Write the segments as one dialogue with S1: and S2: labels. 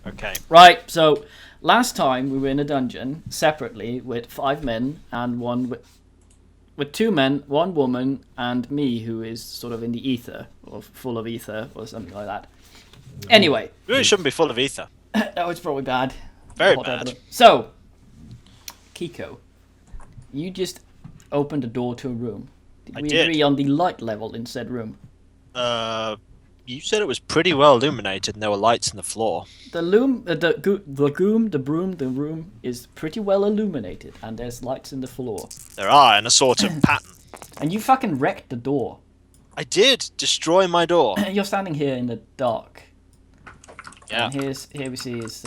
S1: Okay.
S2: Right, so last time we were in a dungeon separately with 5 men and one with 2 men, 1 woman, and me, who is sort of in the ether or full of ether or something like that. Anyway,
S1: You really shouldn't be full of ether.
S2: that was probably bad.
S1: Very
S2: Whatever.
S1: bad.
S2: So, Kiko, you just opened the door to a room. Did we agree on the light level in said room?
S1: You said it was pretty well illuminated and there were lights in the floor.
S2: The room is pretty well illuminated, and there's lights in the floor.
S1: There are, in a sort of pattern.
S2: And you fucking wrecked the door.
S1: I did destroy my door.
S2: You're standing here in the dark.
S1: Yeah.
S2: And here we see is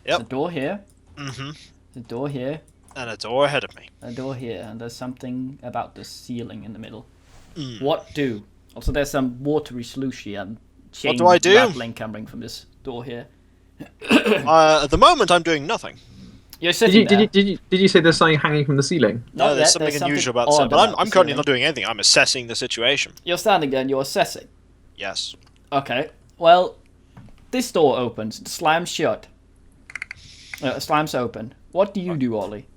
S1: Yep.
S2: a door here.
S1: Mm-hmm.
S2: A door here.
S1: And a door ahead of me.
S2: A door here, and there's something about the ceiling in the middle.
S1: Mm.
S2: What do? Also, there's some watery slushy and chain
S1: do I do?
S2: rattling coming from this door here.
S1: At the moment, I'm doing nothing.
S2: You're sitting there.
S3: Did you say there's something hanging from the ceiling?
S1: No, there's
S2: yet,
S1: something
S2: there's
S1: unusual about the
S2: odd
S1: set. But
S2: about
S1: I'm
S2: the
S1: currently
S2: ceiling.
S1: not doing anything. I'm assessing the situation.
S2: You're standing there and you're assessing.
S1: Yes.
S2: Okay. Well, this door opens. It slams shut. Slams open. What do you do, Ollie?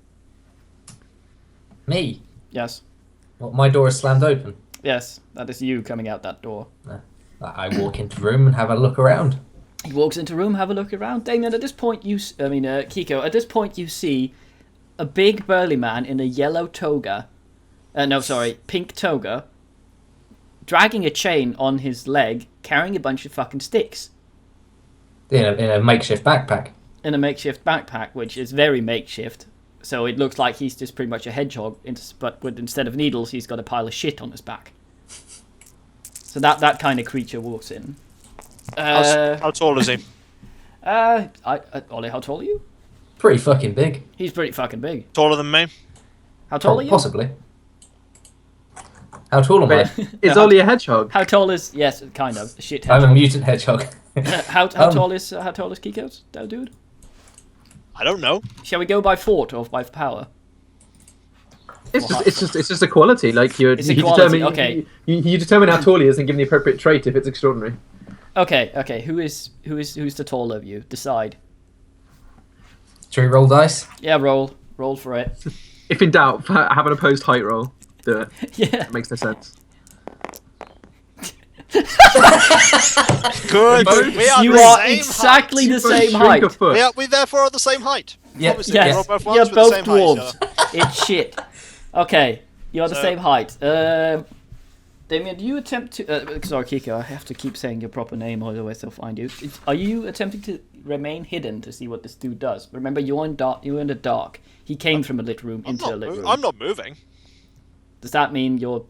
S4: Me?
S2: Yes.
S4: What, my door is slammed open?
S2: Yes, that is you coming out that door.
S4: I walk into the room and have a look around.
S2: He walks into the room, have a look around. Damien, at this point, Kiko, at this point you see a big burly man in a yellow toga. Pink toga. Dragging a chain on his leg, carrying a bunch of fucking sticks.
S4: In a makeshift backpack.
S2: In a makeshift backpack, which is very makeshift. So it looks like he's just pretty much a hedgehog, but instead of needles, he's got a pile of shit on his back. So that kind of creature walks in.
S1: How tall is he?
S2: Ollie, how tall are you?
S4: Pretty fucking big.
S2: He's pretty fucking big.
S1: Taller than me?
S2: How tall are you?
S4: Possibly. How tall am I?
S3: Is Ollie a hedgehog?
S2: How tall is... Yes, kind of. A shit
S4: I'm a
S2: hedgehog.
S4: mutant hedgehog.
S2: How tall is Kiko's, that dude?
S1: I don't know.
S2: Shall we go by fort or by power?
S3: It's just a quality. Like you
S2: equality,
S3: determine.
S2: okay.
S3: You determine how tall he is and give him the appropriate trait if it's extraordinary.
S2: Okay. Who's the taller of you? Decide.
S4: Should we roll dice?
S2: Yeah, roll for it.
S3: If in doubt, have an opposed height roll. Do it.
S2: Yeah.
S3: It makes no sense.
S1: Good. We are
S2: You
S1: the
S2: are
S1: same
S2: exactly
S1: height.
S2: the same
S3: Shrink
S2: height.
S3: a foot.
S1: We therefore are the same height.
S4: Yeah.
S1: Obviously,
S2: Yes,
S1: we're both ones
S2: you're
S1: with
S2: both
S1: the same height,
S2: dwarves. It's shit. Okay, you're the
S1: So-
S2: same height. Damien, do you attempt to... sorry, Kiko, I have to keep saying your proper name, otherwise they'll find you. Are you attempting to remain hidden to see what this dude does? Remember, you're in the dark. He came from a lit room into a lit room.
S1: I'm not moving.
S2: Does that mean you're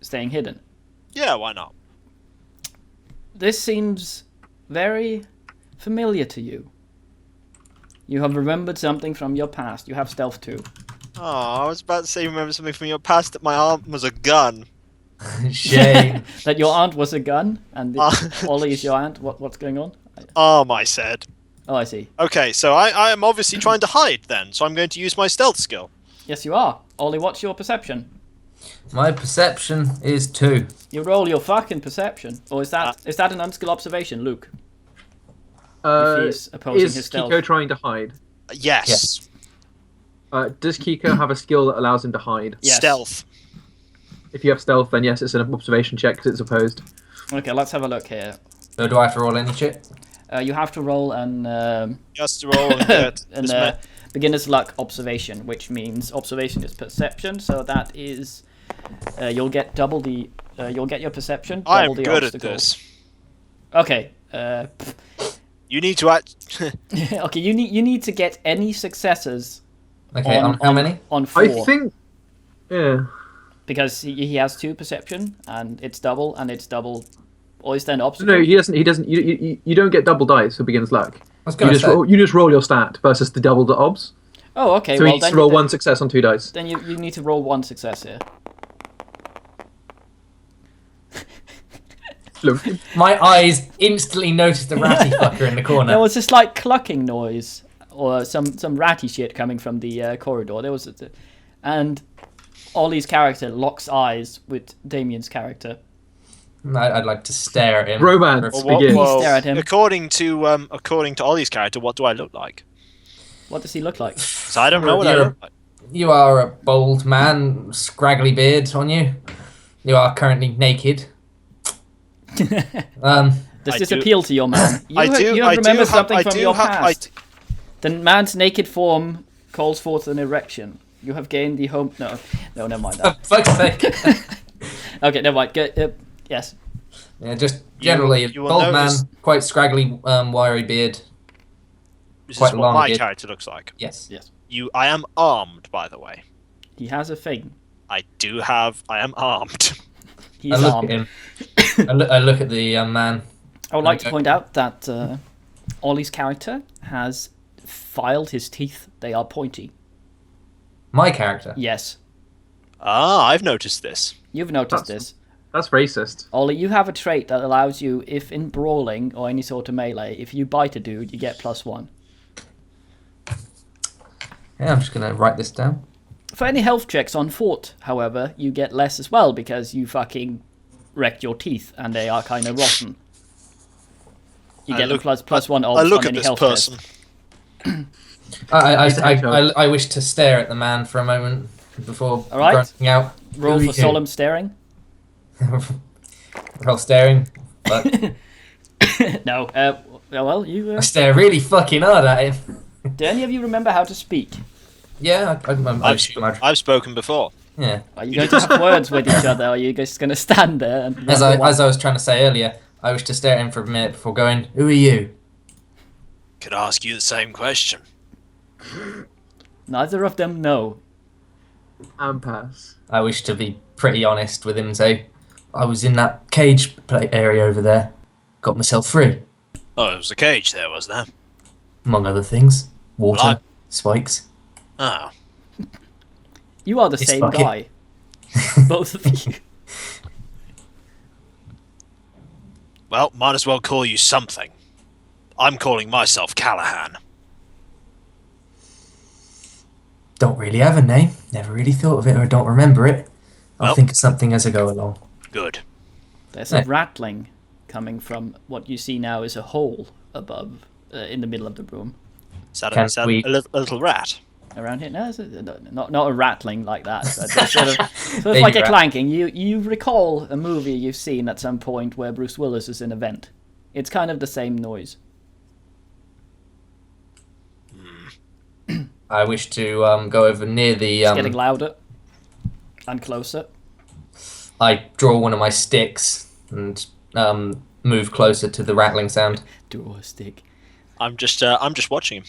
S2: staying hidden?
S1: Yeah, why not?
S2: This seems very familiar to you. You have remembered something from your past. You have stealth too.
S1: Oh, I was about to say remember something from your past that my arm was a gun.
S4: Shame.
S2: That your aunt was a gun, and Ollie is your aunt. What's going on?
S1: Arm, I said.
S2: Oh, I see.
S1: Okay, so I am obviously trying to hide then, so I'm going to use my stealth skill.
S2: Yes, you are. Ollie, what's your perception?
S4: My perception is 2.
S2: You roll your fucking perception. Or is that an unskilled observation, Luke? If he's opposing
S3: Is
S2: his stealth.
S3: Kiko trying to hide?
S1: Yes.
S3: Does Kiko have a skill that allows him to hide?
S2: Yes.
S1: Stealth.
S3: If you have stealth, then yes, it's an observation check because it's opposed.
S2: Okay, let's have a look here.
S4: So do I have to roll any shit?
S2: You have to roll an
S1: Just to roll and get
S2: an beginner's luck observation, which means observation is perception. So that is you'll get double the you'll get your perception. Double
S1: I am
S2: the
S1: good
S2: obstacle.
S1: at this.
S2: Okay.
S1: You need to act.
S2: Okay. You need to get any successes.
S4: Okay, on how many?
S2: On 4.
S3: I think. Yeah.
S2: Because he has 2 perception and it's double or is there an obstacle?
S3: No, he doesn't. He doesn't. You don't get double dice for beginner's luck.
S4: I was going to say.
S3: You just roll your stat versus the double the obs.
S2: Oh, okay.
S3: So
S2: well,
S3: he needs to roll 1 success on 2 dice.
S2: Then you need to roll 1 success here.
S3: Look,
S4: My eyes instantly noticed the ratty fucker in the corner.
S2: There was this like clucking noise or some ratty shit coming from the corridor. There was, and Ollie's character locks eyes with Damien's character.
S4: I'd like to stare at him.
S3: Romance
S1: Well, what,
S3: begins.
S1: well,
S2: Stare at him.
S1: according to Ollie's character, what do I look like?
S2: What does he look like?
S1: So I don't know what I
S4: You're-
S1: look like.
S4: You are a bald man, scraggly beard on you. You are currently naked.
S2: Does
S1: I
S2: this
S1: do-
S2: appeal to your man? You
S1: I
S2: have,
S1: do.
S2: you
S1: I
S2: have
S1: do
S2: remembered
S1: have.
S2: something
S1: I
S2: from
S1: do
S2: your
S1: have.
S2: past. The man's naked form calls forth an erection. You have gained the home. No, never mind
S4: For
S2: that.
S4: fuck's sake.
S2: Okay, never mind. Yes.
S4: Yeah, just generally,
S1: You will
S4: bald
S1: notice-
S4: man, quite scraggly, wiry beard.
S1: This
S4: Quite
S1: is what my
S4: long-eared.
S1: character looks like.
S4: Yes.
S2: Yes.
S1: I am armed, by the way.
S2: He has a thing.
S1: I am armed.
S2: He's
S4: I look
S2: armed.
S4: at him. I look at the young man.
S2: I would like to
S4: Okay.
S2: point out that Ollie's character has filed his teeth. They are pointy.
S4: My character.
S2: Yes.
S1: I've noticed this.
S2: You've noticed
S3: That's-
S2: this.
S3: That's racist.
S2: Ollie, you have a trait that allows you, if in brawling or any sort of melee, if you bite a dude, you get +1.
S4: Yeah, I'm just gonna write this down.
S2: For any health checks on foot, however, you get less as well because you fucking wrecked your teeth and they are kind of rotten. You
S1: I
S2: get
S1: look-
S2: +1
S1: I
S2: odds
S1: look
S2: on
S1: at
S2: any
S1: this
S2: health
S1: person.
S2: test.
S4: I wish to stare at the man for a moment before
S2: All right.
S4: grunting out.
S2: Roll
S4: Who
S2: for
S4: are you?
S2: solemn staring.
S4: Roll staring. But
S2: No. Well, you.
S4: I stare really fucking hard at him.
S2: Do any of you remember how to speak?
S4: Yeah,
S1: I've spoken before.
S4: yeah.
S2: Are you going to have words with each other, or are you just going to stand there and?
S4: As I was trying to say earlier, I wish to stare at him for a minute before going, "Who are you?"
S1: Could ask you the same question.
S2: Neither of them know.
S3: And pass.
S4: I wish to be pretty honest with him and say, "I was in that cage play area over there. Got myself free,
S1: Oh, it was a cage there, was there?
S4: among other things. Water,
S1: Well,
S4: spikes."
S1: Oh.
S2: You are the
S4: It's
S2: same
S4: fucking-
S2: guy. Both of you.
S1: Well, might as well call you something. I'm calling myself Callahan.
S4: Don't really have a name. Never really thought of it, or don't remember it. I'll
S1: Well-
S4: think of something as I go along.
S1: Good.
S2: There's a
S4: Yeah.
S2: rattling coming from what you see now is a hole above, in the middle of the room.
S1: Is that,
S4: Can
S1: is that
S4: we-
S1: a little rat?
S2: Around here, no, not a rattling like that, but it's sort of
S4: Baby
S2: like a
S4: rat.
S2: clanking. You recall a movie you've seen at some point where Bruce Willis is in a vent. It's kind of the same noise.
S4: I wish to go over near the.
S2: It's getting louder and closer.
S4: I draw one of my sticks and move closer to the rattling sound.
S2: Door stick.
S1: I'm just watching him.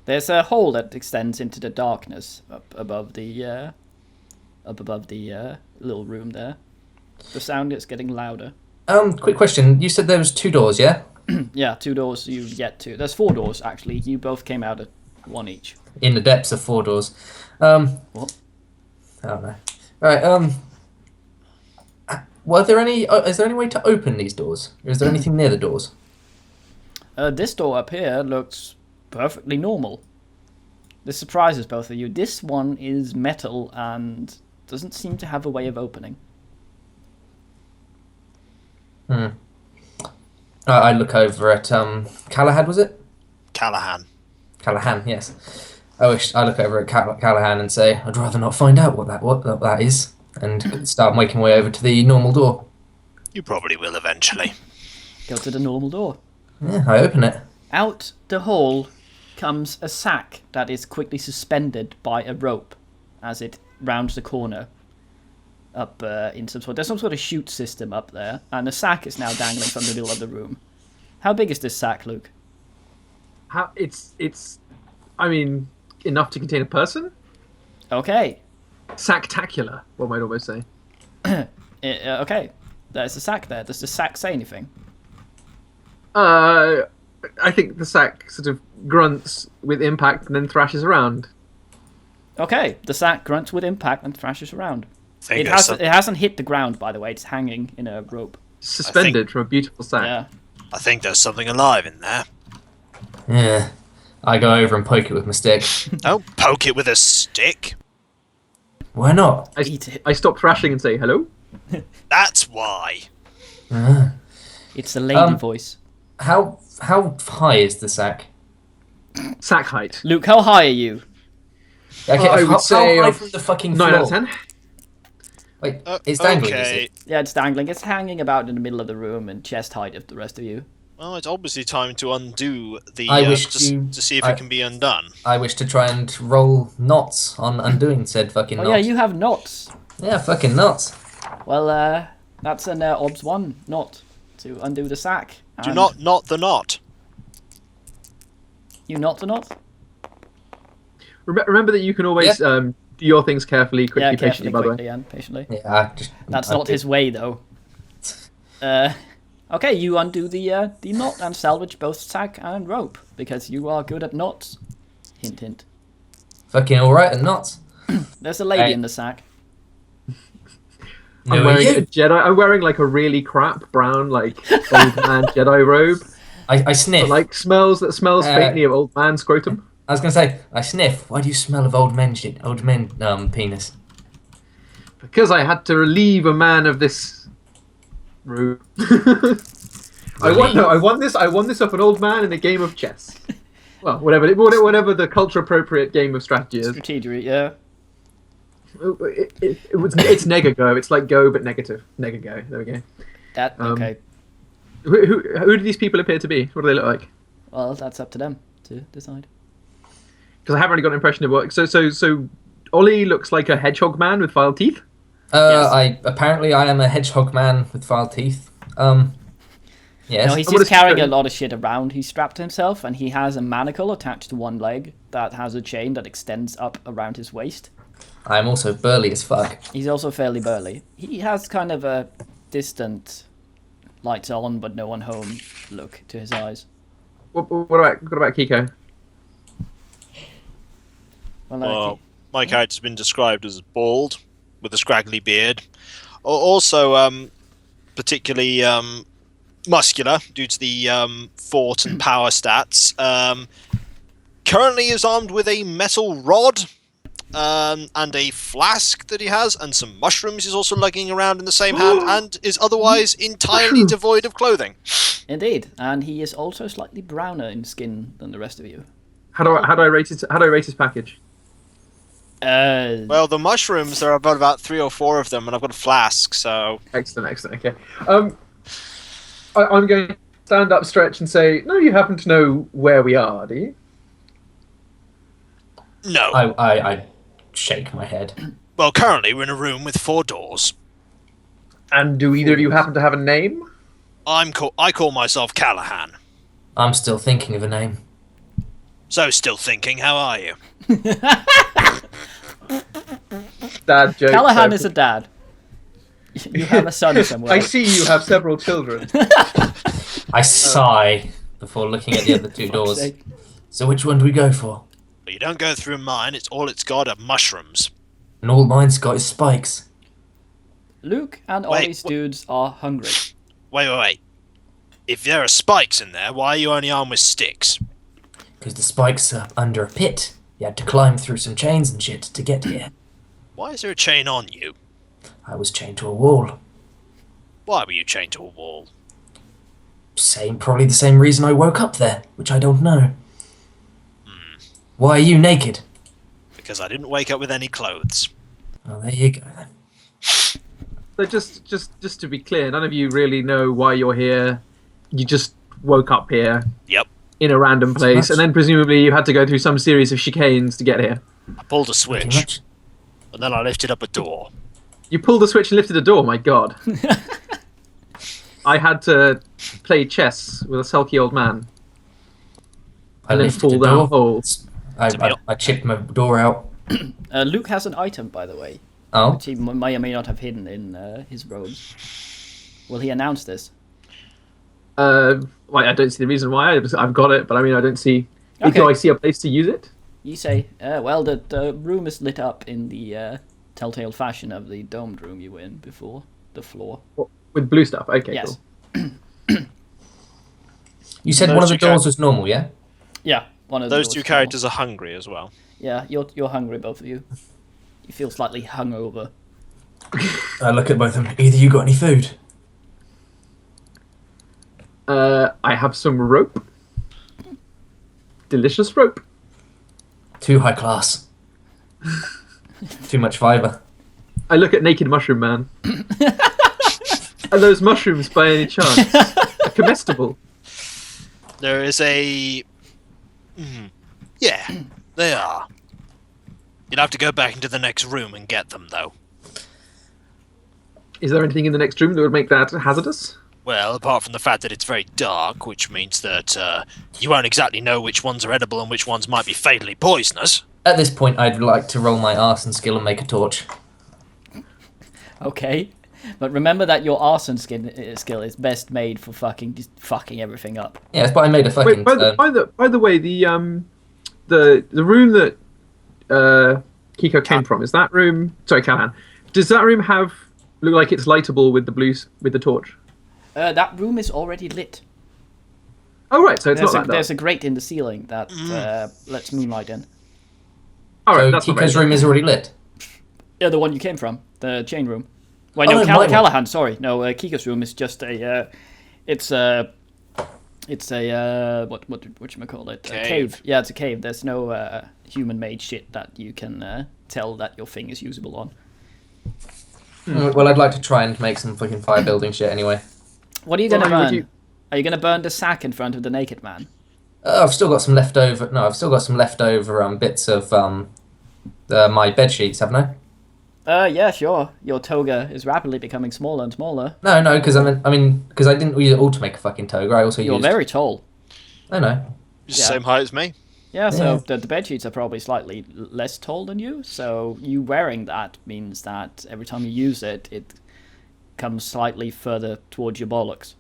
S2: There's a hole that extends into the darkness up above the little room there. The sound is getting louder.
S4: Quick question. You said there was 2 doors, yeah?
S2: Yeah, 2 doors you get to. There's 4 doors actually. You both came out at 1 each.
S4: In the depths of 4 doors.
S2: What?
S4: I don't know. Right. Were there any? Is there any way to open these doors? Or is there anything near the doors?
S2: This door up here looks perfectly normal. This surprises both of you. This one is metal and doesn't seem to have a way of opening.
S4: I look over at Callahan. Was it
S1: Callahan.
S4: Callahan? Yes. I look over at Callahan and say, "I'd rather not find out what that is," and start making my way over to the normal door.
S1: You probably will eventually.
S2: Go to the normal door.
S4: Yeah, I open it.
S2: Out the hole comes a sack that is quickly suspended by a rope as it rounds the corner up in some sort. There's some sort of chute system up there, and the sack is now dangling from the middle of the room. How big is this sack, Luke?
S3: How it's I mean, enough to contain a person?
S2: Okay.
S3: Sacktacular, one might almost say.
S2: Okay. There's a sack there. Does the sack say anything?
S3: I think the sack sort of grunts with impact and then thrashes around.
S2: Okay. The sack grunts with impact and thrashes around.
S1: Think
S2: It
S1: there's
S2: hasn't. It hasn't hit the ground, by the way. It's hanging in a rope.
S3: Suspended from a beautiful sack.
S2: Yeah.
S1: I think there's something alive in there.
S4: Yeah. I go over and poke it with my stick.
S1: Don't poke it with a stick.
S4: Why not?
S2: Eat it.
S3: I stop thrashing and say, hello?
S1: That's why.
S4: Ah.
S2: It's the lady voice.
S4: How high is the sack?
S3: Sack height.
S2: Luke, how high are you?
S4: Okay,
S3: I would
S4: how
S3: say
S4: high from the fucking
S3: 9
S4: floor?
S3: out of 10.
S4: Wait, it's dangling,
S1: okay.
S4: is it?
S2: Yeah, it's dangling. It's hanging about in the middle of the room and chest height of the rest of you.
S1: Well, it's obviously time to undo the.
S4: I wish
S1: to see if it can be undone.
S4: I wish to try and roll knots on undoing said fucking
S2: Oh
S4: knot.
S2: yeah, you have knots.
S4: Yeah, fucking knots.
S2: Well, that's an obs 1 knot to undo the sack.
S1: Do
S2: And
S1: not knot the knot.
S2: You knot the knot?
S3: Remember that you can always do your things carefully, quickly,
S2: Yeah,
S3: patiently,
S2: carefully,
S3: by the way.
S2: quickly, and patiently.
S4: Yeah,
S2: That's not his way, though. Okay, you undo the knot and salvage both sack and rope, because you are good at knots. Hint, hint.
S4: Fucking alright at knots.
S2: There's a lady
S4: Hey.
S2: in the sack.
S4: No,
S3: I'm wearing
S4: you?
S3: a Jedi. I'm wearing like a really crap brown, like old man Jedi robe.
S4: I sniff.
S3: That, like smells faintly of old man scrotum.
S4: I was gonna say, I sniff. Why do you smell of old men shit? Old men penis.
S3: Because I had to relieve a man of this robe. I won this. I won this off an old man in a game of chess. Well, whatever the culture appropriate game of strategy is.
S2: Strategery, yeah.
S3: It's Negago. It's like Go but negative. Negago. There we go.
S2: That, okay.
S3: Who do these people appear to be? What do they look like?
S2: Well, that's up to them to decide.
S3: Because I haven't really got an impression of what. So Ollie looks like a hedgehog man with filed teeth.
S2: Yes.
S4: I am a hedgehog man with filed teeth. Yes.
S2: No, he's
S3: And what
S2: just
S3: is-
S2: carrying a lot of shit around. He's strapped himself, and he has a manacle attached to one leg that has a chain that extends up around his waist.
S4: I am also burly as fuck.
S2: He's also fairly burly. He has kind of a distant, lights on but no one home look to his eyes.
S3: What about Kiko?
S1: Well, my character's been described as bald, with a scraggly beard. Also, particularly muscular due to the fort and power stats. Currently is armed with a metal rod and a flask that he has, and some mushrooms he's also lugging around in the same hand, and is otherwise entirely devoid of clothing.
S2: Indeed, and he is also slightly browner in skin than the rest of you.
S3: How do I rate his package?
S1: Well, the mushrooms, there are about 3 or 4 of them, and I've got a flask, so...
S3: Excellent. Okay. I'm going to stand up, stretch, and say, no, you happen to know where we are, do you?
S1: No.
S4: I shake my head.
S1: Well, currently we're in a room with 4 doors.
S3: And do either of you happen to have a name?
S1: I call myself Callahan.
S4: I'm still thinking of a name.
S1: So, still thinking, how are you?
S3: Dad joke.
S2: Callahan
S3: so-
S2: is a dad. You have a son somewhere.
S3: I see you have several children.
S4: I sigh before looking at the other 2 doors.
S2: sake.
S4: So which one do we go for?
S1: But you don't go through mine, it's got are mushrooms.
S4: And all mine's got is spikes.
S2: Luke and
S1: Wait,
S2: Ollie's dudes are hungry.
S1: Wait. If there are spikes in there, why are you only armed with sticks?
S4: Because the spikes are under a pit. You had to climb through some chains and shit to get here.
S1: Why is there a chain on you?
S4: I was chained to a wall.
S1: Why were you chained to a wall?
S4: Probably the same reason I woke up there, which I don't know. Why are you naked?
S1: Because I didn't wake up with any clothes.
S4: Oh, there you go then.
S3: So just to be clear, none of you really know why you're here. You just woke up here
S1: Yep.
S3: in a random place,
S4: much.
S3: and then presumably you had to go through some series of chicanes to get here.
S1: I pulled a
S4: Pretty
S1: switch,
S4: much.
S1: and then I lifted up a door.
S3: You pulled the switch and lifted a door. My God. I had to play chess with a sulky old man
S4: I
S3: and then
S4: lifted
S3: fall
S4: the
S3: down
S4: door.
S3: holes.
S4: I chipped my door out.
S2: Luke has an item, by the way,
S4: Oh,
S2: which he may or may not have hidden in his robes. Will he announce this?
S3: Well, I don't see the reason why. I've got it, but I mean, I don't see.
S2: Okay.
S3: Do I see a place to use it?
S2: You say, well, the room is lit up in the telltale fashion of the domed room you were in before, the floor.
S3: With blue stuff. Okay,
S2: Yes.
S3: cool.
S4: you said
S1: Those
S4: one of the
S1: two
S4: doors was normal, yeah?
S2: Yeah, one of
S1: Those
S2: doors
S1: 2
S2: is
S1: characters are hungry as well.
S2: normal. Yeah, you're hungry, both of you. You feel slightly hungover.
S4: I look at both of them. Either you got any food?
S3: I have some rope. Delicious rope.
S4: Too high class. Too much fiber.
S3: I look at Naked Mushroom Man. Are those mushrooms, by any chance, comestible?
S1: There is a. Yeah, they are. You'd have to go back into the next room and get them, though.
S3: Is there anything in the next room that would make that hazardous?
S1: Well, apart from the fact that it's very dark, which means that you won't exactly know which ones are edible and which ones might be fatally poisonous.
S4: At this point, I'd like to roll my arson skill and make a torch.
S2: Okay. But remember that your arson skill is best made for just fucking everything up.
S4: Yes, but I made a fucking.
S3: Wait, by the way, the room that Kiko came from, is that room? Sorry, Callahan. Does that room look like it's lightable with the torch?
S2: That room is already lit.
S3: Oh right, so it's not that dark.
S2: There's a grate in the ceiling that lets moonlight in.
S3: All right,
S4: So
S3: that's not
S4: Kiko's
S3: very
S4: room is already lit.
S2: Yeah, the one you came from, the chain room. Wait,
S4: Oh,
S2: no,
S4: my one.
S2: Callahan. Sorry, no. Kiko's room is just a. It's a what you call it? A cave. Yeah, it's a cave. There's no human-made shit that you can tell that your thing is usable on.
S4: Well, I'd like to try and make some fucking fire building shit anyway.
S2: What are you gonna
S3: Well,
S2: burn? Are you gonna burn the sack in front of the naked man?
S4: I've still got some leftover. No, I've still got some leftover bits of my bed sheets, haven't I?
S2: Yeah, sure. Your toga is rapidly becoming smaller and smaller.
S4: No, because because I didn't use it all to make a fucking toga. I also
S2: You're
S4: used.
S2: very tall.
S4: I know.
S1: It's the
S2: Yeah.
S1: same height as me.
S2: Yeah, so
S4: Yeah.
S2: the bed sheets are probably slightly less tall than you. So you wearing that means that every time you use it, it comes slightly further towards your bollocks.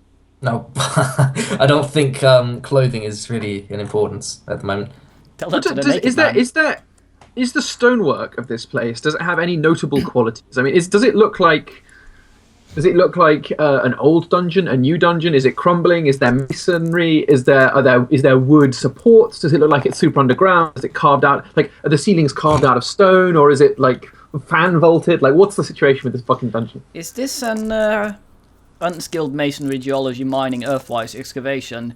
S4: No, I don't think clothing is really an importance at the moment.
S2: Tell that to the naked man.
S3: Is the stonework of this place? Does it have any notable qualities? I mean, does it look like an old dungeon, a new dungeon? Is it crumbling? Is there masonry? Is there wood supports? Does it look like it's super underground? Is it carved out? Like, are the ceilings carved out of stone, or is it like fan vaulted? Like, what's the situation with this fucking dungeon?
S2: Is this an unskilled masonry, geology, mining, earthwise excavation,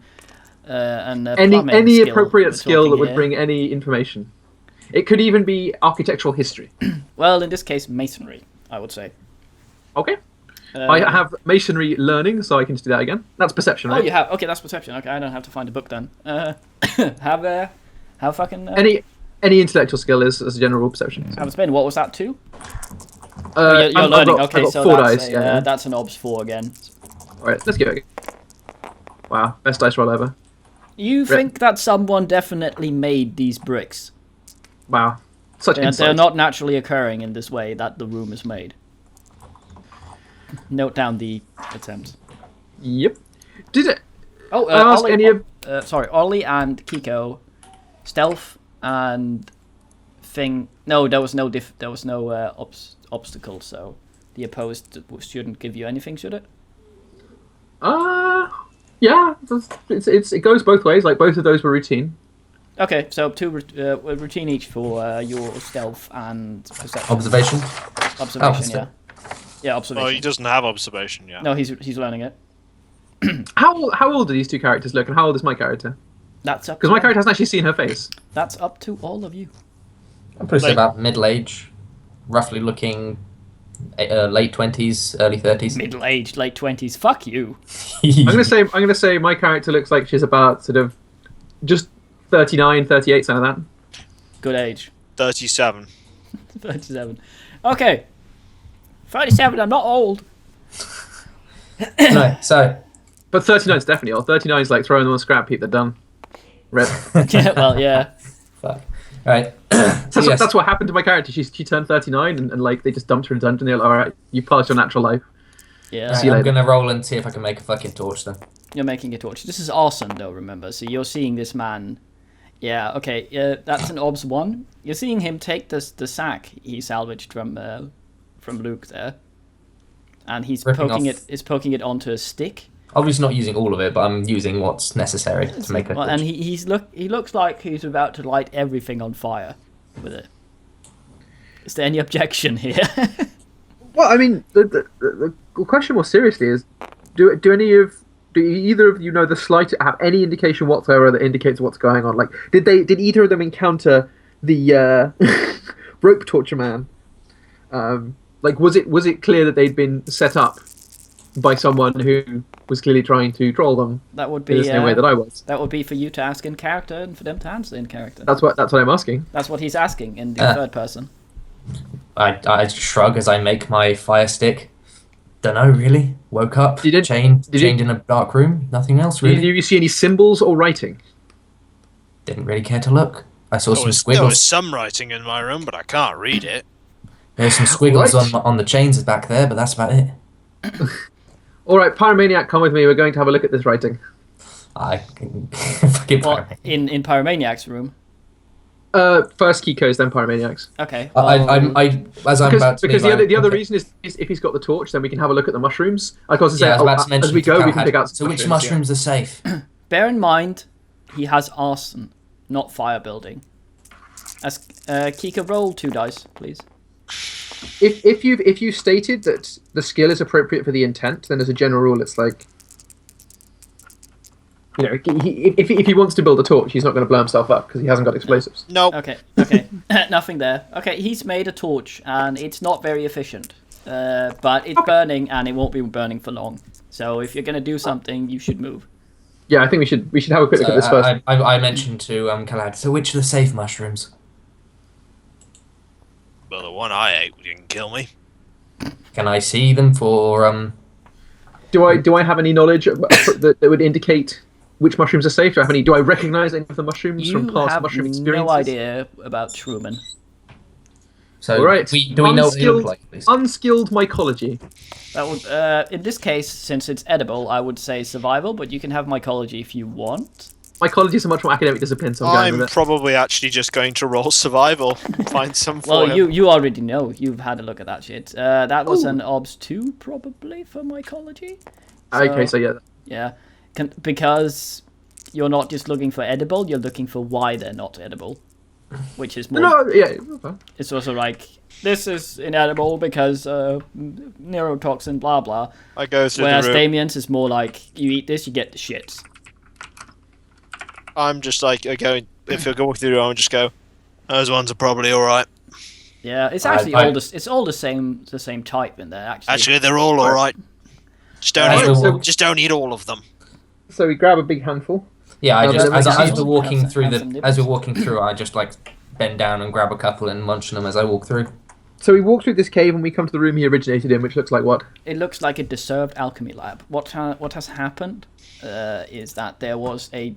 S2: and plumbing
S3: Any
S2: skill
S3: appropriate
S2: we're
S3: skill that
S2: talking
S3: would
S2: here?
S3: bring any information? It could even be architectural history.
S2: Well, in this case, masonry, I would say.
S3: Okay. I have masonry learning, so I can just do that again. That's perception,
S2: Oh,
S3: right?
S2: you have. Okay, that's perception. Okay, I don't have to find a book then. Have fucking.
S3: Any intellectual skill is as a general rule perception.
S2: Have a spin. What was that? 2?
S3: I've
S2: You're learning.
S3: got-
S2: Okay,
S3: I've got
S2: so
S3: 4
S2: that's
S3: dice. Yeah.
S2: that's an obs 4 again.
S3: All right, let's give it. Wow, best dice roll ever.
S2: You think that someone definitely made these bricks?
S3: Wow, such
S2: They're
S3: insight.
S2: not naturally occurring in this way that the room is made. Note down the attempt.
S3: Yep. Did it?
S2: Oh,
S3: ask
S2: Ollie,
S3: any of-
S2: sorry, Ollie and Kiko, stealth and thing. No, there was no obstacle, so the opposed shouldn't give you anything, should it?
S3: Yeah. It goes both ways. Like both of those were routine.
S2: Okay, so 2 routine each for your stealth and perception.
S4: Observation.
S2: Observation,
S4: Oh,
S2: yeah. Yeah, observation.
S1: Well, he doesn't have observation yet.
S2: No, he's learning it.
S3: How old do these two characters look, and how old is my character?
S2: That's up.
S3: Because my character hasn't actually seen her face.
S2: That's up to all of you.
S4: I'm probably say
S1: Like-
S4: about middle age, roughly looking late 20s, early 30s.
S2: Middle-aged, late 20s. Fuck you.
S3: I'm gonna say my character looks like she's about sort of just 39, 38, something like that.
S2: Good age.
S1: 37.
S2: 37. Okay. 37. I'm not old.
S4: No, so
S3: But 39 is definitely old. 39 is like throwing them on a scrap heap. They're done. Rip.
S2: Yeah, well, yeah.
S4: fuck. All right.
S3: That's what happened to my character. She turned 39 and like they just dumped her in a dungeon. They're like, all right, you passed your natural life.
S2: Yeah.
S4: Right,
S3: See you
S4: I'm
S3: later.
S4: gonna roll and see if I can make a fucking torch then.
S2: You're making a torch. This is awesome, though, remember. So you're seeing this man. Yeah, okay. That's an obs 1. You're seeing him take the sack he salvaged from Luke there. And he's
S4: Ripping
S2: poking
S4: off.
S2: poking it onto a stick.
S4: Obviously not using all of it, but I'm using what's necessary to make a
S2: Well,
S4: torch.
S2: and he looks like he's about to light everything on fire with it. Is there any objection here?
S3: Well, I mean, the question more seriously is, do either of you know the have any indication whatsoever that indicates what's going on? Like, did either of them encounter the rope torture man? Like, was it clear that they'd been set up by someone who was clearly trying to troll them?
S2: That would be
S3: in the same way that I was.
S2: That would be for you to ask in character and for them to answer in character.
S3: That's what I'm asking.
S2: That's what he's asking in the third person.
S4: I shrug as I make my fire stick. Dunno, really. Woke up,
S3: You didn't-
S4: chained
S3: did you-
S4: in a dark room. Nothing else, really.
S3: Did you see any symbols or writing?
S4: Didn't really care to look. I saw
S1: There
S4: some
S1: was
S4: squiggles.
S1: some writing in my room, but I can't read it.
S4: There's some squiggles
S3: Right.
S4: on the chains back there, but that's about it.
S3: All right, Pyromaniac, come with me. We're going to have a look at this writing.
S4: I fucking
S2: Well, in Pyromaniac's room.
S3: First Kiko's, then Pyromaniac's.
S2: Okay.
S4: As I'm about to
S3: Because
S4: leave,
S3: the other reason is if he's got the torch, then we can have a look at the mushrooms. Like I was
S4: Yeah, I was about to
S3: as
S4: mention
S3: we
S4: to
S3: go, we
S4: Galahad.
S3: can pick out.
S4: So which
S3: yeah.
S4: mushrooms are safe?
S2: Bear in mind, he has arson, not fire building. As Kika, roll 2 dice, please.
S3: If you stated that the skill is appropriate for the intent, then as a general rule, it's like, you know, if he wants to build a torch, he's not going to blow himself up because he hasn't got explosives.
S1: Nope.
S2: Okay. Nothing there. Okay, he's made a torch, and it's not very efficient. But it's burning, and it won't be burning for long. So if you're going to do something, you should move.
S3: Yeah, I think we should have a quick look at this first.
S4: I mentioned to Galahad, so which are the safe mushrooms?
S1: Well, the one I ate didn't kill me.
S4: Can I see them for
S3: Do I have any knowledge that would indicate which mushrooms are safe? Do I recognise any of the mushrooms from
S2: You
S3: past
S2: have
S3: mushroom experiences?
S2: no idea about Truman.
S4: So
S3: All right.
S4: do we know what they look like, please?
S3: Unskilled mycology.
S2: That would, in this case, since it's edible, I would say survival, but you can have mycology if you want.
S3: Mycology is a much more academic discipline, so I'm going
S1: I'm
S3: with it.
S1: probably actually just going to roll survival. Find some for
S2: Well,
S1: him.
S2: you already know. You've had a look at that shit. That was
S3: Ooh.
S2: an obs 2, probably, for mycology.
S3: Okay, so yeah.
S2: Yeah, because you're not just looking for edible, you're looking for why they're not edible. Which is more...
S3: No, yeah. Okay.
S2: It's also like, this is inedible because neurotoxin, blah blah.
S1: I go through
S2: Whereas
S1: the room.
S2: Damien's is more like, you eat this, you get the shits.
S1: I'm just like, okay, if you're going through the room, I just go, those ones are probably alright.
S2: Yeah, it's actually it's all the same type in there, actually.
S1: Actually, they're all alright. Just don't
S4: Alright,
S1: eat.
S3: so-
S1: Just don't eat all of them.
S3: So we grab a big handful.
S4: Yeah,
S3: No,
S4: as
S3: that
S4: we're walking
S2: have
S4: through
S2: some nibbles.
S4: as we're walking through, I just like bend down and grab a couple and munch them as I walk through.
S3: So we walk through this cave and we come to the room he originated in, which looks like what?
S2: It looks like a deserved alchemy lab. What has happened is that there was a...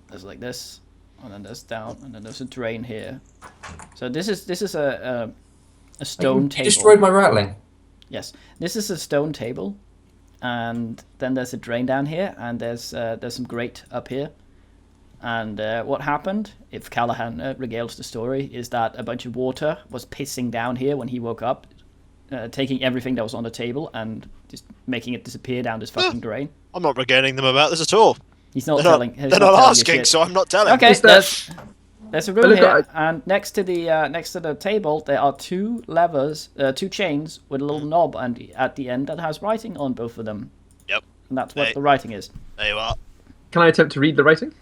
S2: there's like this, and then there's down, and then there's a drain here. So this is a stone
S4: You
S2: table.
S4: destroyed my rattling.
S2: Yes, this is a stone table, and then there's a drain down here, and there's some grate up here. And what happened, if Callahan regales the story, is that a bunch of water was pissing down here when he woke up, taking everything that was on the table and just making it disappear down this fucking drain.
S1: I'm not regaling them about this at all.
S2: He's not
S1: They're
S2: telling.
S1: not,
S2: he's
S1: they're
S2: not
S1: not
S2: telling you
S1: asking,
S2: shit.
S1: so I'm not telling.
S2: Okay,
S3: Is that-
S2: there's a room
S3: Look,
S2: here, and next to the table there are 2 levers, 2 chains with a little knob, and at the end that has writing on both of them.
S1: Yep.
S2: And that's what
S1: Hey.
S2: the writing is.
S1: There you are.
S3: Can I attempt to read the writing?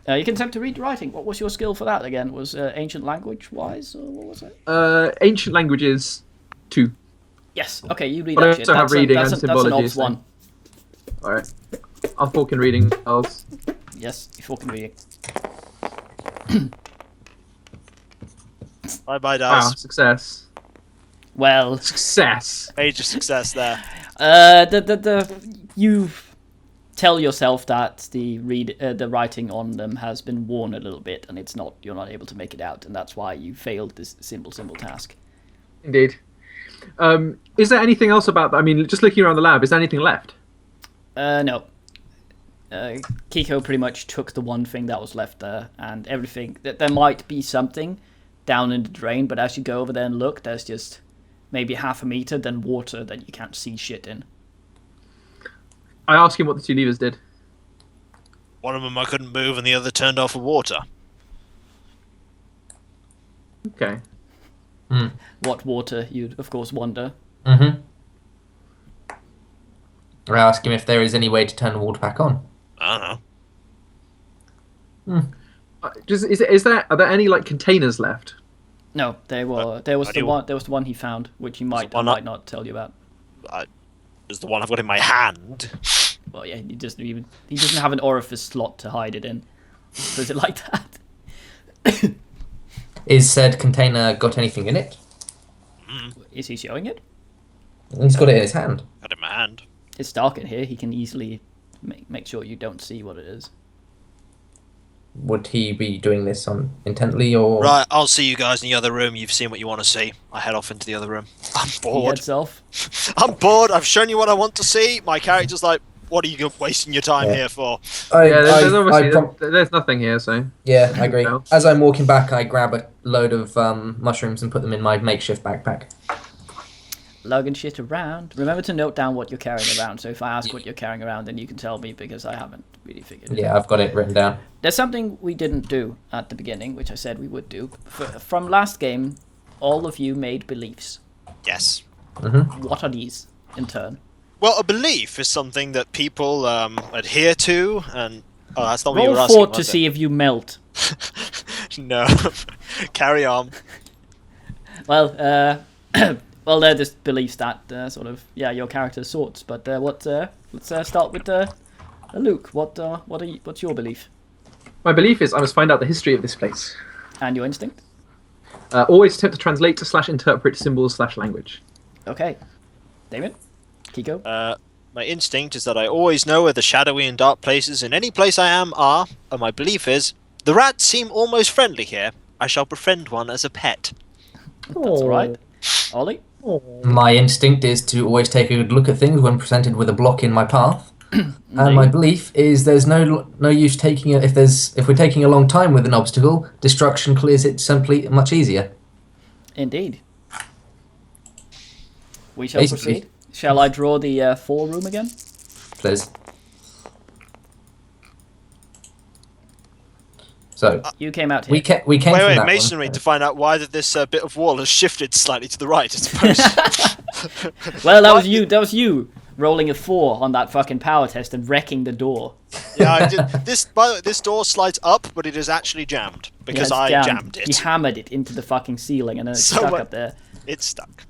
S2: You can attempt to read the writing. What was your skill for that again? Was ancient language wise, or what was it?
S3: Ancient languages 2.
S2: Yes. Okay, you read
S3: But I
S2: that shit.
S3: also have reading
S2: that's
S3: and
S2: that's an
S3: symbology,
S2: obs
S3: so-
S2: 1.
S3: Alright. I'll fucking reading else.
S2: Yes, you fucking read it.
S1: Bye bye,
S3: Wow,
S1: dice.
S3: success.
S2: Well,
S3: Success.
S1: Major success there.
S2: you tell yourself that the writing on them has been worn a little bit, and you're not able to make it out, and that's why you failed this simple task.
S3: Indeed. Is there anything else about that? I mean, just looking around the lab, is there anything left?
S2: No. Kiko pretty much took the one thing that was left there, and everything. There might be something down in the drain, but as you go over there and look, there's just maybe half a meter, then water that you can't see shit in.
S3: I asked him what the 2 levers did.
S1: One of them I couldn't move, and the other turned off with water.
S3: Okay.
S4: Mm.
S2: What water, you'd of course wonder.
S4: Mm-hmm. I ask him if there is any way to turn the water back on.
S1: I don't know.
S3: Are there any like containers left?
S2: No, there was
S1: how do
S2: the
S1: you-
S2: one. There was the one he found, which he might
S1: one up?
S2: might not tell you about.
S1: There's the one I've got in my hand.
S2: Well, yeah, he doesn't have an orifice slot to hide it in. Does it like that?
S4: Is said container got anything in it?
S2: Is he showing it?
S4: He's got it in his hand.
S1: Got it in my hand.
S2: It's dark in here. He can easily make sure you don't see what it is.
S4: Would he be doing this on intently or?
S1: Right, I'll see you guys in the other room. You've seen what you want to see. I head off into the other room. I'm
S2: He
S1: bored.
S2: heads off.
S1: I'm bored. I've shown you what I want to see. My character's like, what are you wasting your time
S4: Yeah.
S1: here for?
S3: There's nothing here, so
S4: Yeah, I agree.
S3: No.
S4: As I'm walking back, I grab a load of mushrooms and put them in my makeshift backpack.
S2: Lugging shit around. Remember to note down what you're carrying around. So if I ask what you're carrying around, then you can tell me because I haven't really figured it out.
S4: Yeah, I've got it written down.
S2: There's something we didn't do at the beginning, which I said we would do. From last game, all of you made beliefs.
S1: Yes.
S2: What are these in turn?
S1: Well, a belief is something that people adhere to, and that's not what you were
S2: Roll
S1: asking.
S2: fort to
S1: was it?
S2: see if you melt.
S1: No. Carry on.
S2: Well, well, they're just beliefs that sort of your character sorts. But let's start with Luke. What's your belief
S3: my belief is I must find out the history of this place.
S2: and your instinct?
S3: Always attempt to translate / interpret symbols / language.
S2: Okay, Damien, Kiko.
S1: My instinct is that I always know where the shadowy and dark places in any place I am are, and my belief is the rats seem almost friendly here. I shall befriend one as a pet.
S2: That's all right. Ollie.
S4: My instinct is to always take a good look at things when presented with a block in my path. And my belief is there's no use taking it if we're taking a long time with an obstacle, destruction clears it simply much easier.
S2: Indeed. We shall
S4: Basically.
S2: proceed. Shall I draw the 4 room again?
S4: Please. So
S2: You came out here.
S4: we came
S1: Wait,
S4: from
S1: wait,
S4: that
S1: masonry
S4: one.
S1: to find out why that this bit of wall has shifted slightly to the right, I suppose.
S2: Well, that was you. That was you rolling a 4 on that fucking power test and wrecking the door.
S1: Yeah, I did. By the way, this door slides up, but it is actually jammed because
S2: Yeah,
S1: I
S2: it's
S1: jammed
S2: He
S1: it.
S2: hammered it into the fucking ceiling and then it's
S1: So
S2: stuck
S1: what-
S2: up there.
S1: It's stuck.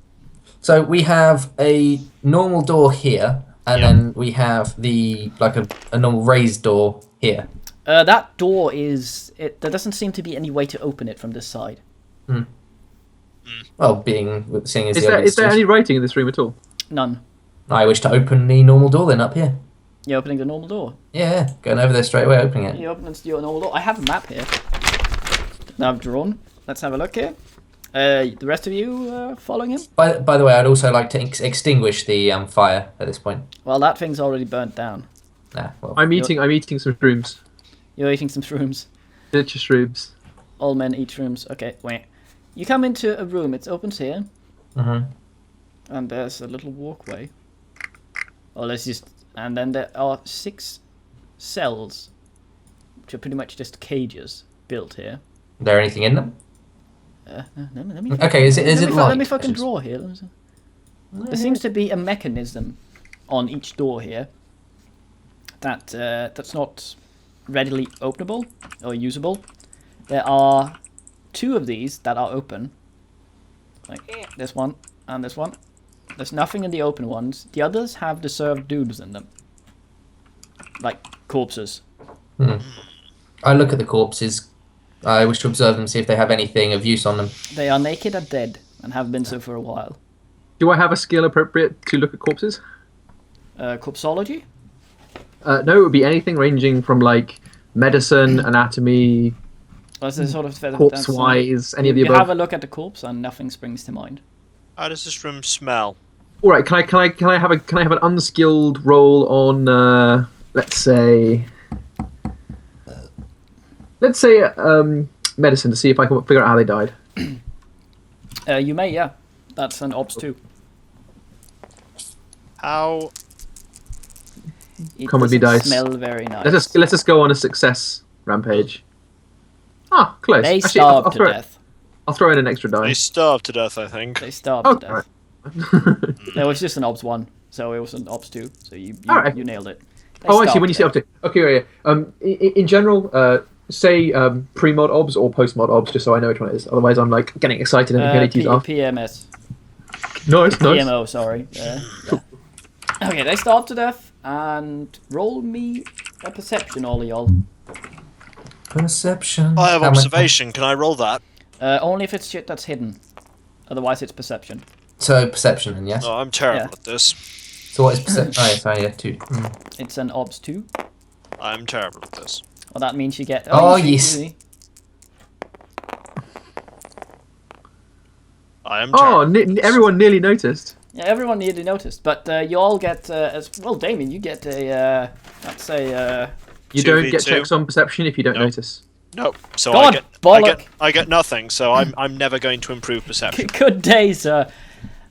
S4: So we have a normal door here, and
S1: Yeah.
S4: then we have a normal raised door here.
S2: That door is... There doesn't seem to be any way to open it from this side.
S4: Well, seeing as
S3: Is
S4: the
S3: there
S4: obvious
S3: any writing in this room at all?
S2: None.
S4: I wish to open the normal door then up here.
S2: You're opening the normal door.
S4: Yeah, going over there straight away, opening it.
S2: You open your normal door. I have a map here. That I've drawn. Let's have a look here. The rest of you following him?
S4: By the way, I'd also like to extinguish the fire at this point.
S2: Well, that thing's already burnt down.
S4: Well,
S3: I'm eating some shrooms.
S2: You're eating some shrooms.
S3: Miniature shrooms.
S2: All men eat shrooms. Okay, wait. You come into a room. It opens here.
S4: mhm.
S2: And there's a little walkway. Oh, let's just... And then there are 6 cells. Which are pretty much just cages built here.
S4: Is there anything in them?
S2: Let me
S4: Okay, is it
S2: let me
S4: light?
S2: fucking draw here. There seems to be a mechanism on each door here that's not readily openable or usable. There are 2 of these that are open. Like this one and this one. There's nothing in the open ones. The others have deserved dudes in them. Like corpses.
S4: I look at the corpses. I wish to observe them, see if they have anything of use on them.
S2: They are naked and dead and have been so for a while.
S3: Do I have a skill appropriate to look at corpses?
S2: Corpsology?
S3: No, it would be anything ranging from like medicine, anatomy,
S2: That's the sort of
S3: corpse-wise, any of the
S2: You
S3: above.
S2: have a look at the corpse and nothing springs to mind.
S1: How does this room smell?
S3: All right, can I have an unskilled roll on let's say medicine to see if I can figure out how they died.
S2: You may, yeah. That's an ops 2.
S1: How?
S2: It
S3: Come with me,
S2: doesn't
S3: dice.
S2: smell very nice.
S3: Let's just go on a success rampage. Ah, close.
S2: They
S3: Actually,
S2: starve
S3: I'll
S2: to
S3: throw it.
S2: death.
S3: I'll throw in an extra
S1: They
S3: die.
S1: starved to death, I think.
S2: They starved
S3: Oh,
S2: to death.
S3: right.
S2: No, it was just an Obs 1, so it was an Obs 2, so you
S3: Alright.
S2: you nailed it. They
S3: Oh, I see.
S2: starved
S3: When you say
S2: to
S3: up to, okay, right, yeah. In general, say pre-mod obs or post-mod obs, just so I know which one it is. Otherwise, I'm like getting excited and forgetting to use off.
S2: PMS.
S3: Nice.
S2: PMO, sorry. Yeah. Okay, they starved to death, and roll me a perception, all of y'all.
S4: Perception.
S1: I have
S4: How much-
S1: observation. Can I roll that?
S2: Only if it's shit that's hidden. Otherwise, it's perception.
S4: So perception, then yes.
S1: Oh, I'm terrible
S2: Yeah.
S1: at this.
S4: So what is perception? Oh, yeah, sorry, yeah, 2.
S2: It's an Obs 2.
S1: I'm terrible at this.
S2: Well, that means you get...
S4: Oh,
S2: you
S4: yes.
S2: see.
S1: I am
S3: Oh,
S1: terrible.
S3: everyone nearly noticed.
S2: Yeah, everyone nearly noticed, but you all get as well. Damien, you get a let's say
S3: You don't get
S1: 2v2.
S3: checks on perception if you don't
S1: Nope.
S3: notice.
S1: Nope. So
S2: Go
S1: I
S2: on,
S1: get,
S2: bollock.
S1: I get nothing. So I'm never going to improve perception.
S2: good day, sir.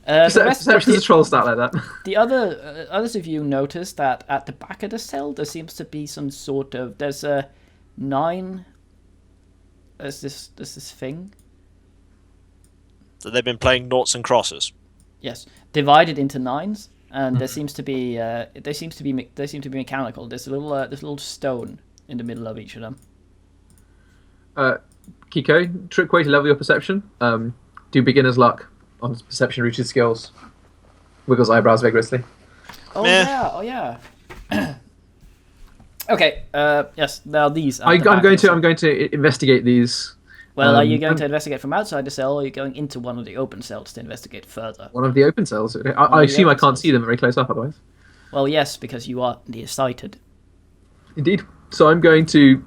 S2: The rest
S3: Perception is a troll stat like that.
S2: the other others of you notice that at the back of the cell there seems to be some sort of there's a 9. There's this thing.
S1: So they've been playing noughts and crosses.
S2: Yes, divided into 9s, and there seems to be they seem to be mechanical. There's a little stone in the middle of each of them.
S3: Kiko, trick way to level your perception. Do beginner's luck on perception rooted skills. Wiggles eyebrows vigorously.
S2: Oh
S1: Meh.
S2: yeah, oh yeah. Okay. Yes. Now these. At
S3: I'm
S2: the back
S3: going
S2: of the
S3: to I'm going to investigate these.
S2: Well, are you
S3: um,
S2: going to investigate from outside the cell, or are you going into one of the open cells to investigate further?
S3: One of the open cells. I
S2: of the
S3: assume I
S2: open
S3: can't
S2: cells.
S3: see them very close up otherwise.
S2: Well, yes, because you are nearsighted.
S3: Indeed. So I'm going to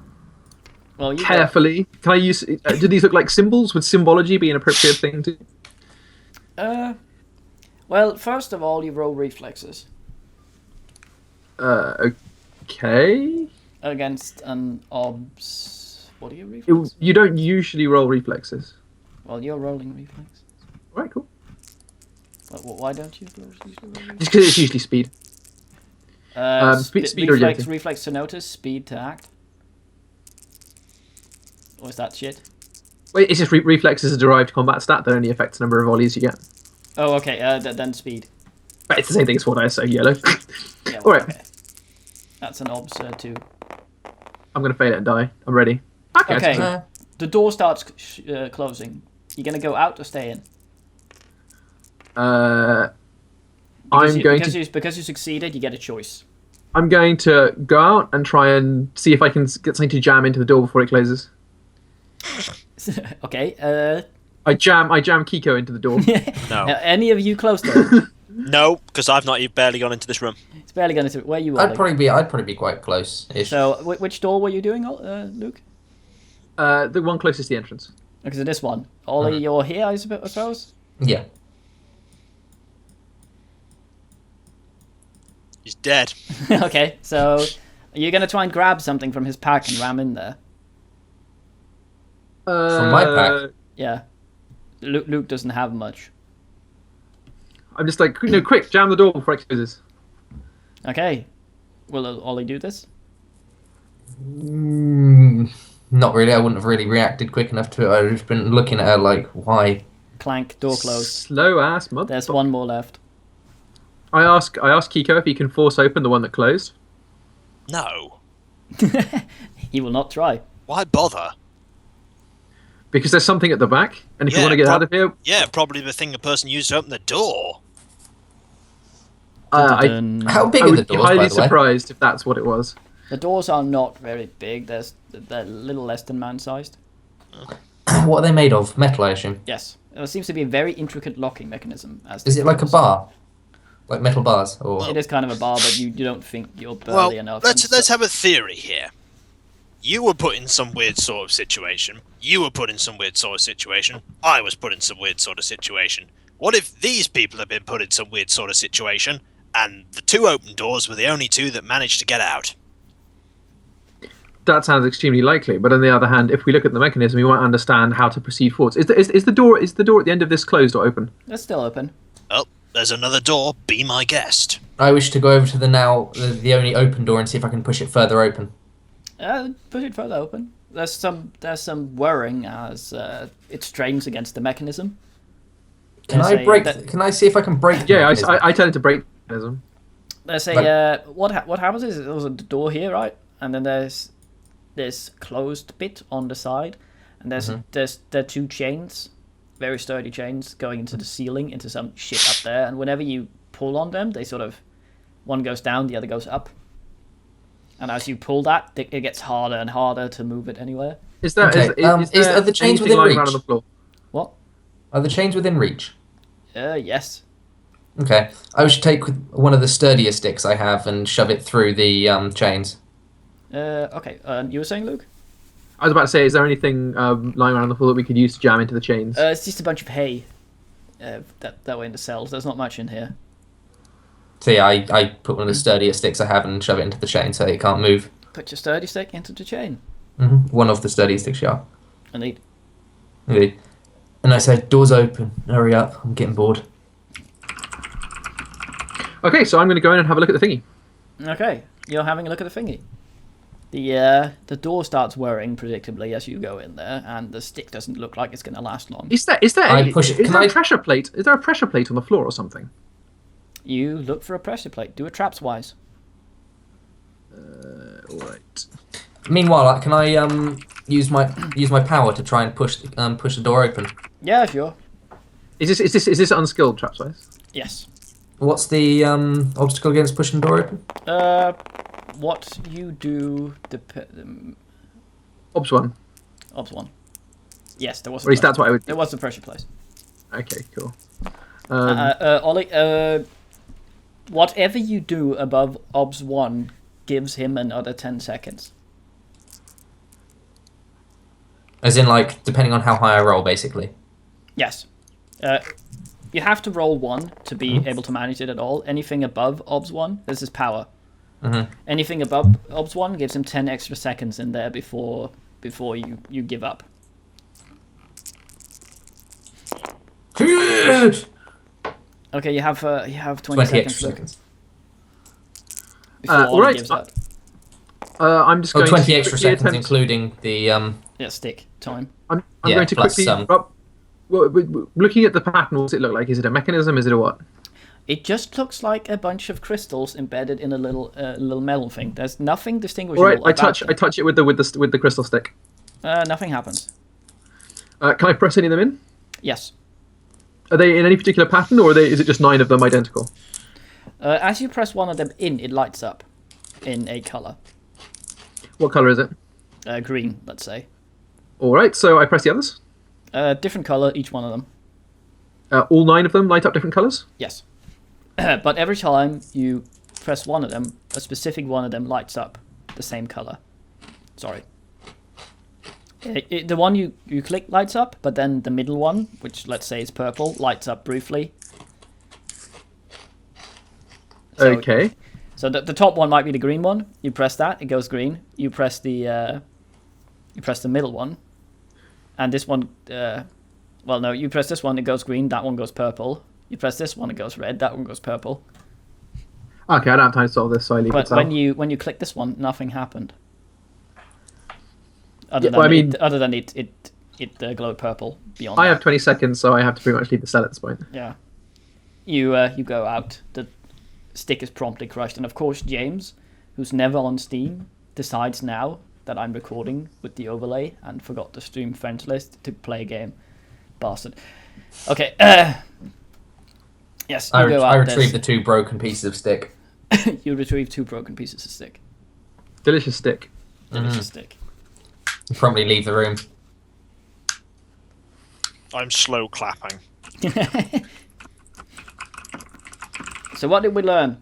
S2: Well, you
S3: carefully. Can I use? Do these look like symbols? Would symbology be an appropriate thing to?
S2: Well, first of all, you roll reflexes
S3: Okay.
S2: against an obs. What are your reflexes?
S3: You don't usually roll reflexes.
S2: Well, you're rolling reflex.
S3: Right, cool.
S2: Why don't you usually roll reflex?
S3: Just because it's usually speed. Speed or agility?
S2: Reflex to notice, speed to act. Or is that shit?
S3: Wait, it's just reflex is a derived combat stat that only affects the number of volleys you get.
S2: Oh, okay. Then speed.
S3: But it's the same thing as what I say, yellow.
S2: Yeah,
S3: All right.
S2: Okay. That's an obs 2.
S3: I'm going to fail it and die. I'm ready. Okay.
S2: Okay.
S3: that's
S2: The door starts closing. You gonna go out or stay in?
S3: I'm
S2: Because
S3: going
S2: because you succeeded, you get a choice.
S3: I'm going to go out and try and see if I can get something to jam into the door before it closes.
S2: Okay.
S3: I jam Kiko into the door.
S1: No.
S2: Any of you close to it?
S1: No, because I've not even barely gone into this room.
S2: It's barely gonna. Where you are?
S4: I'd probably be quite close.
S2: So, which door were you doing, Luke?
S3: The one closest to the entrance.
S2: Because of this one. Ollie, you're here, I suppose.
S4: Yeah.
S1: He's dead.
S2: Okay. So, are you gonna try and grab something from his pack and ram in there?
S3: From
S4: my pack?
S2: Yeah. Luke doesn't have much.
S3: I'm just like, no, quick, jam the door before it closes.
S2: Okay. Will Ollie do this?
S4: Not really. I wouldn't have really reacted quick enough to it. I've just been looking at her like, why?
S2: Clank. Door closed.
S3: Slow ass mother.
S2: There's one more left.
S3: I ask Kiko if he can force open the one that closed.
S1: No.
S2: He will not try.
S1: Why bother?
S3: Because there's something at the back, and if you
S1: Yeah,
S3: want to get out of here,
S1: Yeah, probably the thing a person used to open the door.
S3: I
S4: How big are the
S3: would be
S4: doors,
S3: highly
S4: by the way?
S3: surprised if that's what it was.
S2: The doors are not very big. They're a little less than man-sized.
S4: What are they made of? Metal, I assume.
S2: Yes. There seems to be a very intricate locking mechanism.
S4: Is it like a bar? Like metal bars? Or
S2: It is kind of a bar, but you don't think you're burly
S1: Well,
S2: enough.
S1: let's have a theory here. You were put in some weird sort of situation. You were put in some weird sort of situation. I was put in some weird sort of situation. What if these people have been put in some weird sort of situation, and the two open doors were the only two that managed to get out?
S3: That sounds extremely likely. But on the other hand, if we look at the mechanism, we won't understand how to proceed forwards. Is the door at the end of this closed or open?
S2: It's still open.
S1: Oh, there's another door. Be my guest.
S4: I wish to go over to the only open door and see if I can push it further open.
S2: Push it further open. there's some whirring as it strains against the mechanism.
S4: Can
S2: There's
S4: I
S2: a-
S4: break?
S2: that-
S4: Can I see if I can break? the
S3: Yeah,
S4: mechanism?
S3: I tell it to break the mechanism.
S2: There's a what happens is there's a door here, right? And then there's this closed bit on the side, and there are two chains, very sturdy chains going into the ceiling, into some shit up there. And whenever you pull on them, they sort of one goes down, the other goes up. And as you pull that, it gets harder and harder to move it anywhere.
S3: Is there,
S4: Okay, are the chains
S3: anything
S4: within
S3: lying around
S4: reach?
S3: on the floor?
S2: What?
S4: Are the chains within reach?
S2: Yes.
S4: Okay, I should take one of the sturdier sticks I have and shove it through the chains.
S2: Okay. You were saying, Luke?
S3: I was about to say, is there anything lying around on the floor that we could use to jam into the chains?
S2: It's just a bunch of hay. That way in the cells. There's not much in here.
S4: So yeah, I put one of the sturdier sticks I have and shove it into the chain so it can't move.
S2: Put your sturdy stick into the chain.
S4: One of the sturdier sticks, yeah.
S2: Indeed.
S4: Indeed. And I said, doors open. Hurry up, I'm getting bored.
S3: Okay, so I'm going to go in and have a look at the thingy.
S2: Okay, you're having a look at the thingy. The door starts whirring predictably as you go in there, and the stick doesn't look like it's going to last long.
S3: Is there
S4: I push it.
S3: is
S4: Can
S3: there
S4: I-
S3: a pressure plate? Is there a pressure plate on the floor or something?
S2: You look for a pressure plate. Do a traps wise.
S3: All right.
S4: Meanwhile, can I use my power to try and push the door open?
S2: Yeah, sure.
S3: Is this unskilled traps wise?
S2: Yes.
S4: What's the obstacle against pushing the door open?
S2: What you do
S3: Ops one.
S2: Ops one. Yes, there was.
S3: Or at least that's what I would.
S2: There was the pressure plate.
S3: Okay, cool.
S2: Ollie, whatever you do above Obs 1 gives him another 10 seconds.
S4: As in, like, depending on how high I roll, basically.
S2: Yes. You have to roll 1 to be able to manage it at all. Anything above Obs 1, this is power. Anything above Obs 1 gives him 10 extra seconds in there before you give up. Okay, you have 20,
S4: 20
S2: seconds.
S4: extra
S2: Luke,
S4: seconds.
S2: before
S3: all
S2: Ollie
S3: right,
S2: gives up.
S3: I'm just
S4: Oh,
S3: going
S4: 20
S3: to
S4: extra
S3: quickly
S4: seconds,
S3: attempt-
S4: including the
S2: Yeah, stick time.
S3: I'm
S4: Yeah,
S3: going to
S4: plus
S3: quickly.
S4: some.
S3: Looking at the pattern, what's it look like? Is it a mechanism? Is it a what?
S2: It just looks like a bunch of crystals embedded in a little metal thing. There's nothing distinguishable.
S3: All right, I
S2: about
S3: touch it with the crystal stick.
S2: them. Nothing happens.
S3: Can I press any of them in?
S2: Yes.
S3: Are they in any particular pattern, or is it just 9 of them identical?
S2: As you press one of them in, it lights up in a color.
S3: What color is it?
S2: Green, let's say.
S3: All right, so I press the others.
S2: Different color, each one of them.
S3: All 9 of them light up different colors.
S2: Yes. But every time you press one of them, a specific one of them lights up the same color. Sorry. The one you click lights up, but then the middle one, which let's say is purple, lights up briefly. So-
S3: Okay.
S2: So the top one might be the green one. You press that, it goes green. You press the middle one, and this one. Well, no, you press this one, it goes green. That one goes purple. You press this one, it goes red. That one goes purple.
S3: Okay, I don't have time to solve this, so I leave
S2: But
S3: it.
S2: when you click this one, nothing happened. Other
S3: Yeah, well, I mean-
S2: than it glowed purple beyond.
S3: I
S2: that.
S3: have 20 seconds, so I have to pretty much leave the cell at this point.
S2: Yeah. You go out. The stick is promptly crushed, and of course James, who's never on Steam, decides now that I'm recording with the overlay and forgot to stream friends list to play a game. Bastard. Okay. Yes, you
S4: I
S2: go out.
S4: retrieve the 2 broken pieces of stick.
S2: You retrieve 2 broken pieces of stick.
S3: Delicious stick.
S2: Delicious stick.
S4: And promptly leave the room.
S1: I'm slow clapping.
S2: So what did we learn?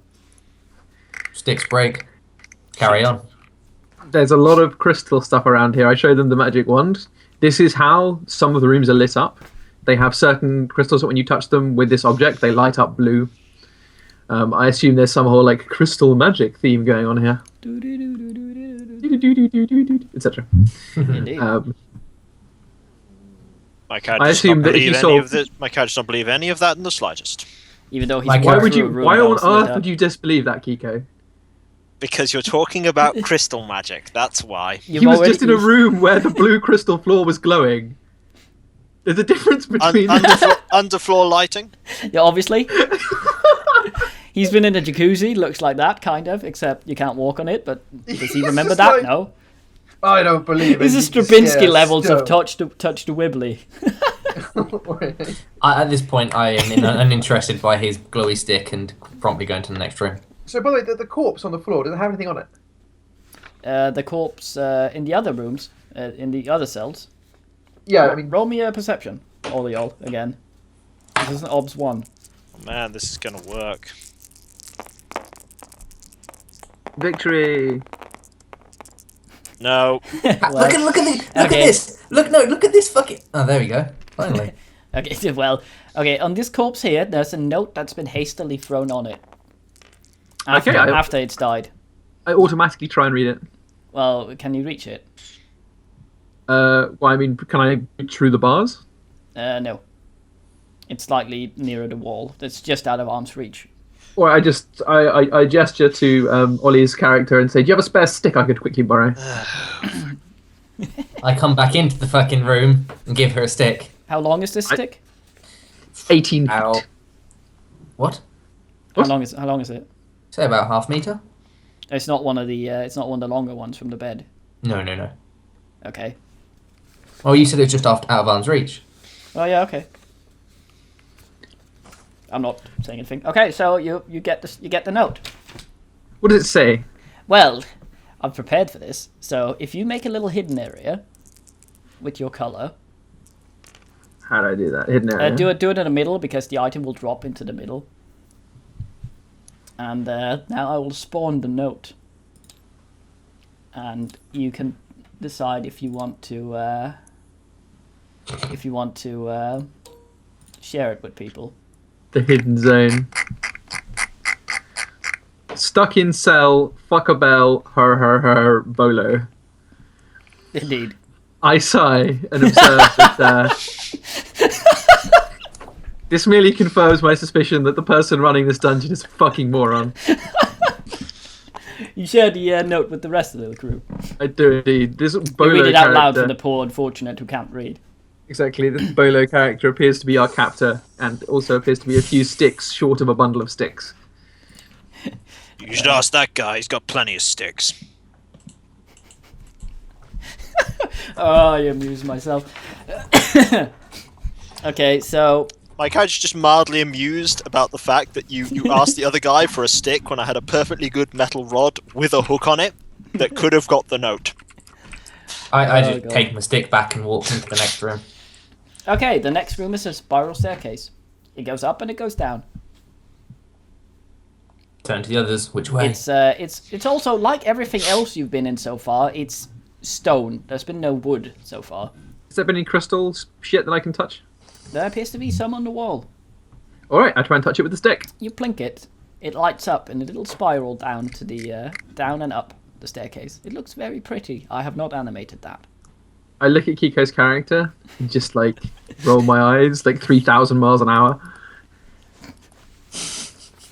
S4: Sticks break. Carry on.
S3: There's a lot of crystal stuff around here. I showed them the magic wand. This is how some of the rooms are lit up. They have certain crystals that when you touch them with this object, they light up blue. I assume there's some whole like crystal magic theme going on here, etc.
S2: Indeed.
S1: My character
S3: I
S1: does
S3: assume
S1: not
S3: that if
S1: believe
S3: you
S1: any
S3: solve-
S1: of this. My character does not believe any of that in the slightest.
S2: Even though he's
S4: Like,
S3: Why
S2: walked
S3: would
S2: through a
S3: you?
S2: room
S3: Why
S2: that
S3: on
S2: was lit
S3: earth
S2: up.
S3: would you disbelieve that, Kiko?
S1: Because you're talking about crystal magic. That's why.
S2: You've
S3: He was
S2: already-
S3: just in a room where the blue crystal floor was glowing. There's a difference between.
S1: Underfloor lighting.
S2: Yeah, obviously. He's been in a jacuzzi, looks like that, kind of, except you can't walk on it, but does he
S3: He's
S2: remember
S3: just
S2: that?
S3: like-
S2: No.
S3: I don't believe
S2: This is Stravinsky levels of touch to Wibbly.
S4: At this point, I am uninterested by his glowy stick and promptly going to the next room.
S3: So, by the way, the corpse on the floor, does it have anything on it?
S2: The corpse in the other rooms, in the other cells.
S3: Yeah, I mean,
S2: Roll me a perception, all y'all, again. This is an OBS 1.
S1: Oh, man, this is gonna work.
S3: victory.
S1: No.
S4: Look at this. Look at this fucking. Oh, there we go. Finally.
S2: Okay, well, okay, on this corpse here, there's a note that's been hastily thrown on it. After,
S3: Okay,
S2: after it's died.
S3: I automatically try and read it.
S2: Well, can you reach it?
S3: Well, I mean, can I reach through the bars?
S2: No. It's slightly nearer the wall. It's just out of arm's reach.
S3: Or I just I gesture to Ollie's character and say, "Do you have a spare stick I could quickly borrow?"
S4: I come back into the fucking room and give her a stick.
S2: How long is this stick?
S3: 18 feet.
S4: Ow. What?
S2: How long is it?
S4: Say about half-meter?
S2: It's not one of the longer ones from the bed.
S4: No.
S2: Okay.
S4: Oh, you said it's just out of arm's reach.
S2: Oh yeah, okay. I'm not saying anything. Okay, so you get the note.
S3: What does it say?
S2: Well, I'm prepared for this. So if you make a little hidden area with your color,
S3: How do I do that? Hidden area.
S2: do it in the middle because the item will drop into the middle. And now I will spawn the note, and you can decide if you want to share it with people.
S3: The hidden zone. Stuck in cell. Fuck a bell. Her. Bolo.
S2: Indeed.
S3: I sigh and observe that this merely confirms my suspicion that the person running this dungeon is a fucking moron.
S2: You share the note with the rest of the crew.
S3: I do indeed. This
S2: You
S3: Bolo
S2: read it out loud
S3: character,
S2: for the poor unfortunate who can't read.
S3: exactly. This Bolo character appears to be our captor, and also appears to be a few sticks short of a bundle of sticks.
S1: You should ask that guy. He's got plenty of sticks.
S2: Oh, I amuse myself. Okay, so
S1: My character's just mildly amused about the fact that you asked the other guy for a stick when I had a perfectly good metal rod with a hook on it that could have got the note.
S4: I
S2: Oh,
S4: just
S2: God.
S4: take my stick back and walk into the next room.
S2: okay, the next room is a spiral staircase. It goes up and it goes down.
S4: Turn to the others. Which way?
S2: It's also like everything else you've been in so far. It's stone. There's been no wood so far.
S3: Has there been any crystals shit that I can touch?
S2: There appears to be some on the wall.
S3: Alright, I try and touch it with the stick.
S2: You plink it. It lights up in a little spiral down to the down and up the staircase. It looks very pretty. I have not animated that.
S3: I look at Kiko's character and just like roll my eyes like 3,000 miles an hour.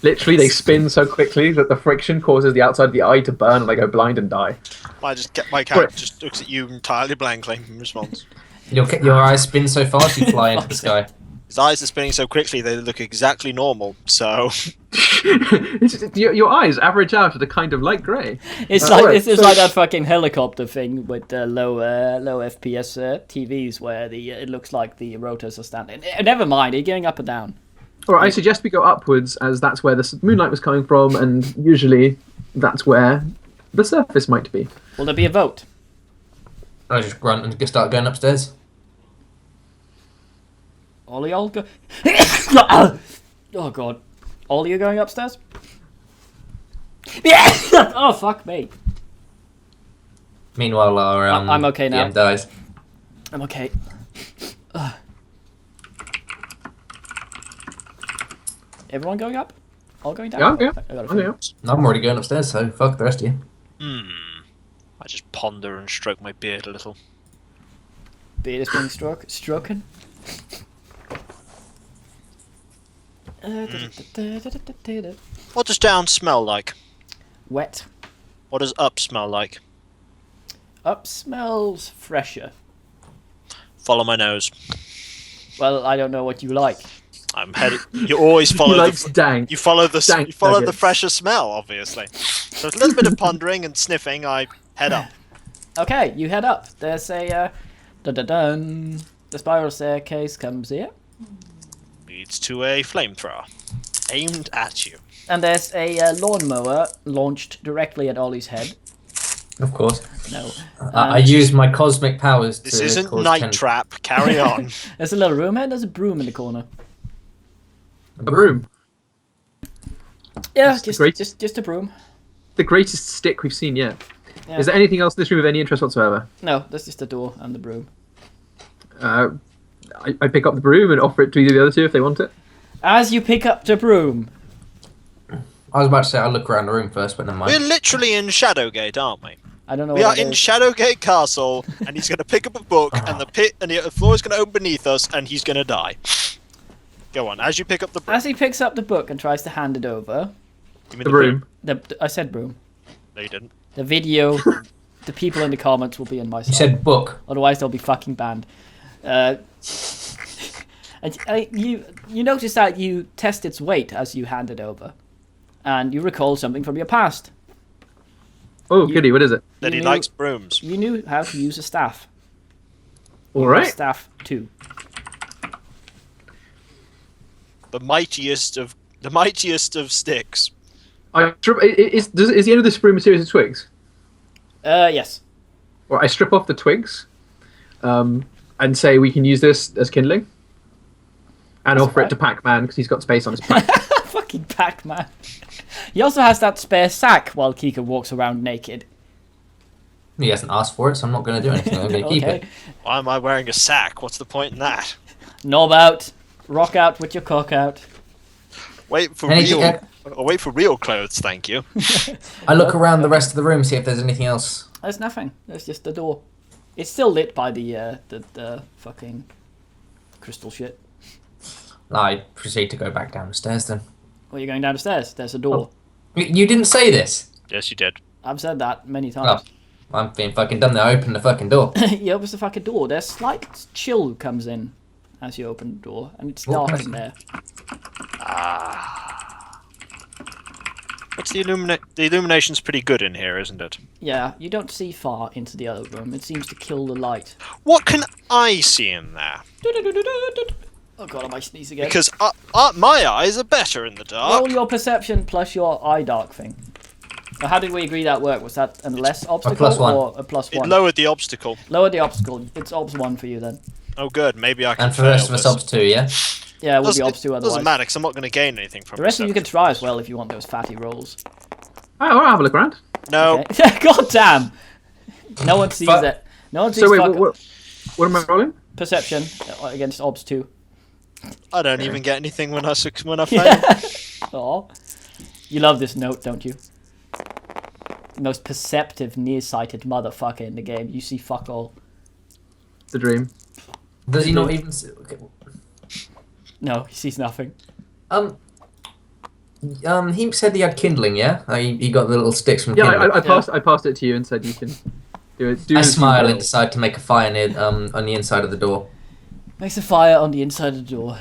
S3: Literally, they spin so quickly that the friction causes the outside of the eye to burn and I go blind and die.
S1: My character just looks at you entirely blankly in response.
S4: Your eyes spin so fast you fly into the sky.
S1: His eyes are spinning so quickly they look exactly normal. So
S3: Your eyes average out at a kind of light grey.
S2: It's like
S3: alright,
S2: it's
S3: so-
S2: like that fucking helicopter thing with low FPS TVs where it looks like the rotors are standing. Never mind, are you going up and down?
S3: Alright, I suggest we go upwards as that's where the moonlight was coming from and usually that's where the surface might be.
S2: Will there be a vote?
S4: I just grunt and start going upstairs.
S2: All of y'all go. Oh god. All of you going upstairs? Yeah! Oh fuck me.
S4: Meanwhile, our
S2: I'm okay now.
S4: DM dies.
S2: I'm okay. Everyone going up? All going down?
S3: Yeah, I'm going
S2: I got a
S3: Okay.
S2: feeling.
S4: I'm already going upstairs, so fuck the rest of you.
S1: I just ponder and stroke my beard a little.
S2: Beard is being stroken.
S1: What does down smell like?
S2: Wet.
S1: What does up smell like?
S2: Up smells fresher.
S1: Follow my nose.
S2: Well, I don't know what you like.
S1: I'm headed. You always
S3: He
S1: follow
S3: likes
S1: the.
S3: dank.
S1: You follow the.
S3: dank
S1: You follow the
S3: nuggets.
S1: fresher smell, obviously. So it's a little bit of pondering and sniffing. I head up.
S2: Okay, you head up. There's a dun dun dun. The spiral staircase comes here,
S1: Leads to a flamethrower aimed at you.
S2: and there's a lawnmower launched directly at Ollie's head.
S4: Of course.
S2: No,
S4: I use my cosmic powers to.
S1: This isn't
S4: cause
S1: Night Trap. Carry on.
S2: there's a little room here. There's a broom in the corner.
S3: A broom.
S2: Yeah,
S3: That's the great-
S2: just a broom.
S3: The greatest stick we've seen yet.
S2: Yeah.
S3: Is there anything else in this room of any interest whatsoever?
S2: No, that's just the door and the broom.
S3: I pick up the broom and offer it to either of the other two if they want it.
S2: As you pick up the broom,
S4: I was about to say I'll look around the room first, but never
S1: We're
S4: mind.
S1: literally in Shadowgate, aren't we?
S2: I don't know.
S1: We
S2: what
S1: are
S2: that
S1: in
S2: is.
S1: Shadowgate Castle, and he's going to pick up a book, and the floor is going to open beneath us, and he's going to die. Go on. As you pick up the broom.
S2: As he picks up the book and tries to hand it over,
S1: Give me
S3: The broom.
S2: I said broom.
S1: No, you didn't.
S2: The video, the people in the comments will be in my side.
S4: You said book.
S2: Otherwise, they'll be fucking banned. And you notice that you test its weight as you hand it over, and you recall something from your past.
S3: Oh, goody, what is it?
S1: That he
S2: You
S1: likes brooms.
S2: You knew how to use a staff.
S3: Alright.
S2: Staff 2.
S1: The mightiest of sticks.
S3: Is the end of this broom a series of twigs?
S2: Yes.
S3: Or I strip off the twigs and say we can use this as kindling. And offer it to Pac-Man because he's got space on his back.
S2: Fucking Pac-Man. He also has that spare sack while Kika walks around naked.
S4: He hasn't asked for it, so I'm not going to do anything. I'm going to keep it.
S1: Why am I wearing a sack? What's the point in that?
S2: Knob out. Rock out with your cock out.
S1: Wait for
S4: Anything-
S1: real. Wait for real clothes, thank you.
S4: I look around the rest of the room, see if there's anything else.
S2: There's nothing. There's just the door. It's still lit by the fucking crystal shit.
S4: I proceed to go back down the stairs then.
S2: Well, you're going down the stairs. There's a door.
S4: You didn't say this.
S1: Yes, you did.
S2: I've said that many
S4: Oh,
S2: times.
S4: I'm being fucking dumb. I opened the fucking door.
S2: He opens the fucking door. There's slight chill comes in as you open the door, and it's dark
S4: nice.
S2: in there.
S1: What's the The illumination's pretty good in here, isn't it?
S2: Yeah, you don't see far into the other room. It seems to kill the light.
S1: What can I see in there?
S2: Oh god, I might sneeze again.
S1: Because my eyes are better in the dark.
S2: Roll your perception plus your eye dark thing. Now, how did we agree that worked? Was that a less obstacle
S4: +1.
S2: or a plus
S1: It
S2: one?
S1: lowered the obstacle.
S2: Lower the obstacle. It's obs 1 for you then.
S1: Oh, good. Maybe I can.
S4: And for the rest
S1: fail
S4: of us,
S1: this.
S4: obs 2, yeah?
S2: Yeah, it would be
S1: Doesn't,
S2: obs 2
S1: it
S2: otherwise.
S1: doesn't matter because I'm not going to gain anything from
S2: The rest of you can
S1: perception.
S2: try as well if you want those fatty rolls.
S3: I'll have a look around.
S1: No,
S2: Okay. God damn! No one sees
S4: But-
S2: it. No one sees
S3: So wait,
S2: fuck-
S3: what am I rolling?
S2: perception against obs 2.
S1: I don't even get anything when I fail.
S2: Yeah. Aw. You love this note, don't you? The most perceptive, nearsighted motherfucker in the game. You see fuck all.
S3: The dream.
S4: Does he not even... Okay.
S2: No, he sees nothing.
S4: He said he had kindling, yeah? He got the little sticks from
S3: Yeah,
S4: kindling.
S3: I passed it to you and said you can do it.
S4: I smile and decide to make a fire near, on the inside of the door.
S2: Makes a fire on the inside of the door.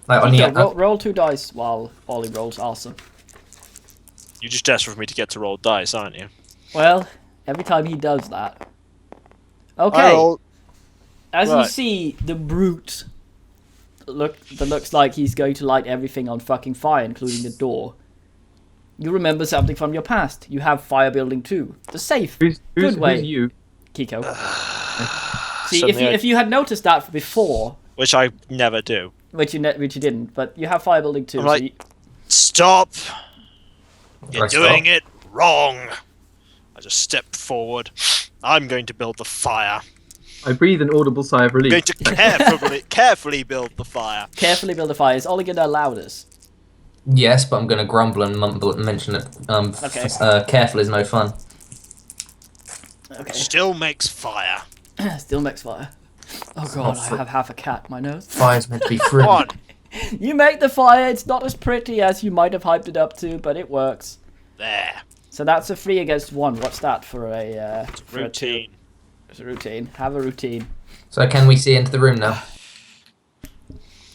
S4: Like on
S2: Okay,
S4: the...
S2: roll 2 dice while Ollie rolls awesome.
S1: You're just desperate for me to get to roll dice, aren't you?
S2: Well, every time he does that.
S1: I
S2: Okay,
S1: roll-
S2: as you
S1: right.
S2: see the brute that looks like he's going to light everything on fucking fire, including the door. You remember something from your past. You have fire building 2. The safe.
S3: Who's
S2: Good way.
S3: you?
S2: Kiko. See,
S1: Suddenly
S2: if you had noticed that before,
S1: Which I never do.
S2: which you didn't, but you have fire building 2.
S1: I'm
S2: so
S1: like-
S2: you-
S1: Stop! You're
S4: I
S1: doing
S4: stop?
S1: it wrong. I just step forward. I'm going to build the fire.
S3: I breathe an audible sigh of
S1: I'm
S3: relief.
S1: going to carefully build the fire.
S2: carefully build a fire. Is Ollie gonna allow this?
S4: Yes, but I'm going to grumble and mumble and mention it.
S2: Okay.
S4: Careful is no fun.
S2: Okay.
S1: Still makes fire.
S2: Still makes fire. Oh god, I have half a cat in my nose.
S4: Fire's meant to be free.
S1: Come on.
S2: You make the fire, it's not as pretty as you might have hyped it up to, but it works.
S1: There.
S2: So that's a 3 against 1. What's that for a for a 2?
S1: Routine.
S2: It's a routine. Have a routine.
S4: So can we see into the room now?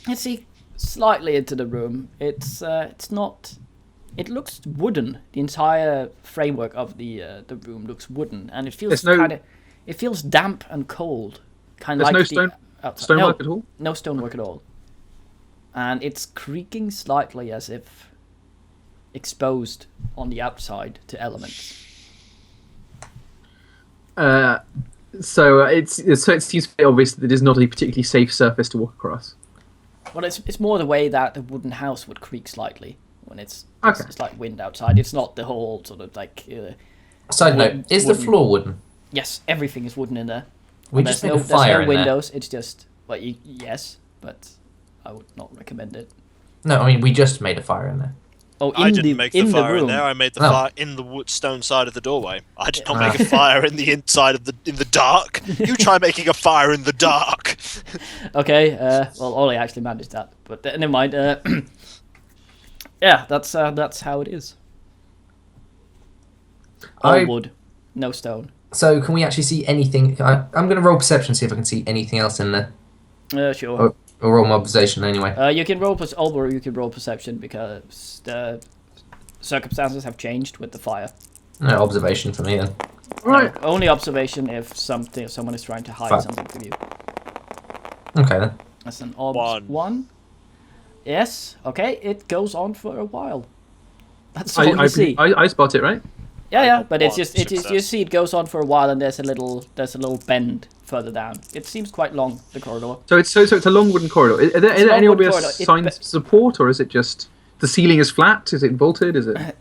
S2: Let's see slightly into the room. It's not. It looks wooden. The entire framework of the room looks wooden, and it feels
S3: There's no-
S2: kind of. It feels damp and cold. Kind of
S3: There's
S2: like
S3: no
S2: the outside.
S3: stonework at all?
S2: No stonework at all. And it's creaking slightly as if exposed on the outside to elements.
S3: So it seems pretty obvious that it is not a particularly safe surface to walk across.
S2: Well, it's more the way that the wooden house would creak slightly when it's
S3: Okay.
S2: it's like wind outside. It's not the whole sort of like.
S4: Side note: is the
S2: wooden.
S4: floor wooden?
S2: Yes, everything is wooden in there.
S4: We
S2: And
S4: just
S2: there's
S4: made
S2: no
S4: a fire
S2: there's
S4: in
S2: no windows. It's just yes, but I would not recommend it.
S4: there. No, I mean we just made a fire in there.
S2: Oh,
S1: I didn't make the
S2: in
S1: fire
S2: room.
S1: in there. I made the
S4: Oh.
S1: fire in the wood stone side of the doorway. I did not
S4: Ah.
S1: make a fire in the inside of in the dark. You try making a fire in the dark.
S2: Okay, well, Ollie actually managed that, but never mind. Yeah, that's how it is. All
S4: I-
S2: wood, no stone.
S4: So can we actually see anything? I'm going to roll perception, see if I can see anything else in there.
S2: Sure.
S4: Oh. Or roll my observation anyway.
S2: You can roll or you can roll perception because the circumstances have changed with the fire.
S4: No observation for me then.
S3: Right.
S2: No, only observation if someone is trying to hide
S4: Fine.
S2: something from you.
S4: Okay then.
S2: That's an obs 1. Yes. Okay. It goes on for a while. That's all you see.
S3: I spot it, right?
S2: Yeah, but it's
S1: One
S2: just you
S1: success.
S2: see it goes on for a while, and there's a little bend further down. It seems quite long, the corridor.
S3: So it's a long wooden corridor. Are there
S2: It's a long
S3: any
S2: wooden
S3: obvious
S2: corridor.
S3: signs of support, or is it just the ceiling is flat? Is it vaulted? Is it?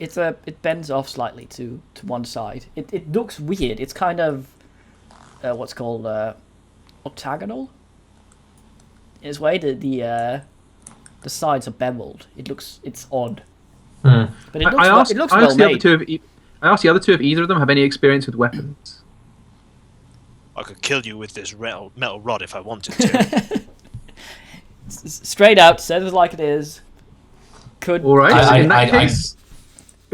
S2: It bends off slightly to one side. It looks weird. It's kind of what's called octagonal. In its way, the sides are beveled. It's odd,
S4: Hmm.
S2: but it looks it looks well made.
S3: I asked the other two if either of them have any experience with weapons.
S1: I could kill you with this metal rod if I wanted to.
S2: Straight out, says it like it is. Could
S3: All right.
S4: I-
S3: in that
S4: I-
S3: case,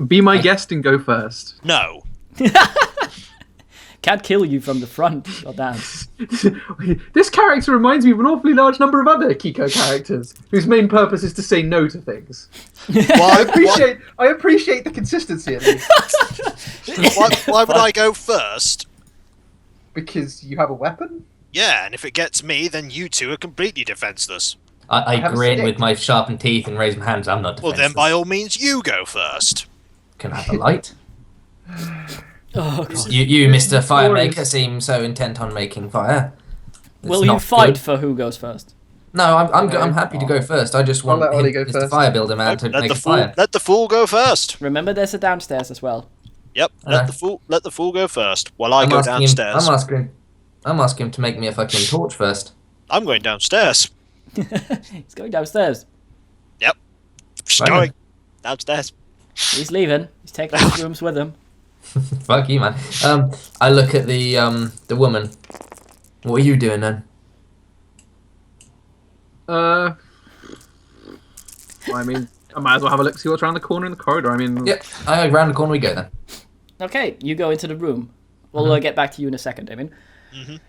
S3: be my guest and go first.
S1: No.
S2: can't kill you from the front. Goddamn.
S3: This character reminds me of an awfully large number of other Kiko characters whose main purpose is to say no to things. I appreciate the consistency at least.
S1: Why would I go first?
S3: Because you have a weapon?
S1: Yeah, and if it gets me, then you two are completely defenseless.
S4: I
S3: have a
S4: grin
S3: stick.
S4: with my sharpened teeth and raise my hands. I'm not
S1: Well,
S4: defenseless.
S1: then by all means, you go first.
S4: Can I have a light?
S2: Oh, God.
S4: You, Mr. Firemaker,
S3: Glorious.
S4: seem so intent on making fire. It's
S2: Will you
S4: not
S2: fight
S4: good.
S2: for who goes first?
S4: No, I'm happy to go first. I just want
S3: let Ollie
S4: him,
S3: go
S4: Mr.
S3: first.
S4: Fire Builder Man to
S1: Let
S4: make
S1: the
S4: a
S1: fool.
S4: fire.
S1: Let the fool go first.
S2: Remember, there's a downstairs as well.
S1: Yep.
S4: Alright.
S1: Let the fool go first. While I
S4: I'm
S1: go
S4: asking him-
S1: downstairs.
S4: I'm asking him to make me a fucking torch first.
S1: I'm going downstairs.
S2: He's going downstairs.
S1: Just
S4: Right.
S1: going downstairs.
S2: He's leaving. He's taking his rooms with him.
S4: Fuck you, man. I look at the woman. What are you doing then?
S3: I mean, I might as well have a look, see what's around the corner in the corridor. I mean,
S4: Yep, round the corner we go then.
S2: Okay, you go into the room. We'll get back to you in a second, Damien.
S1: Mhm.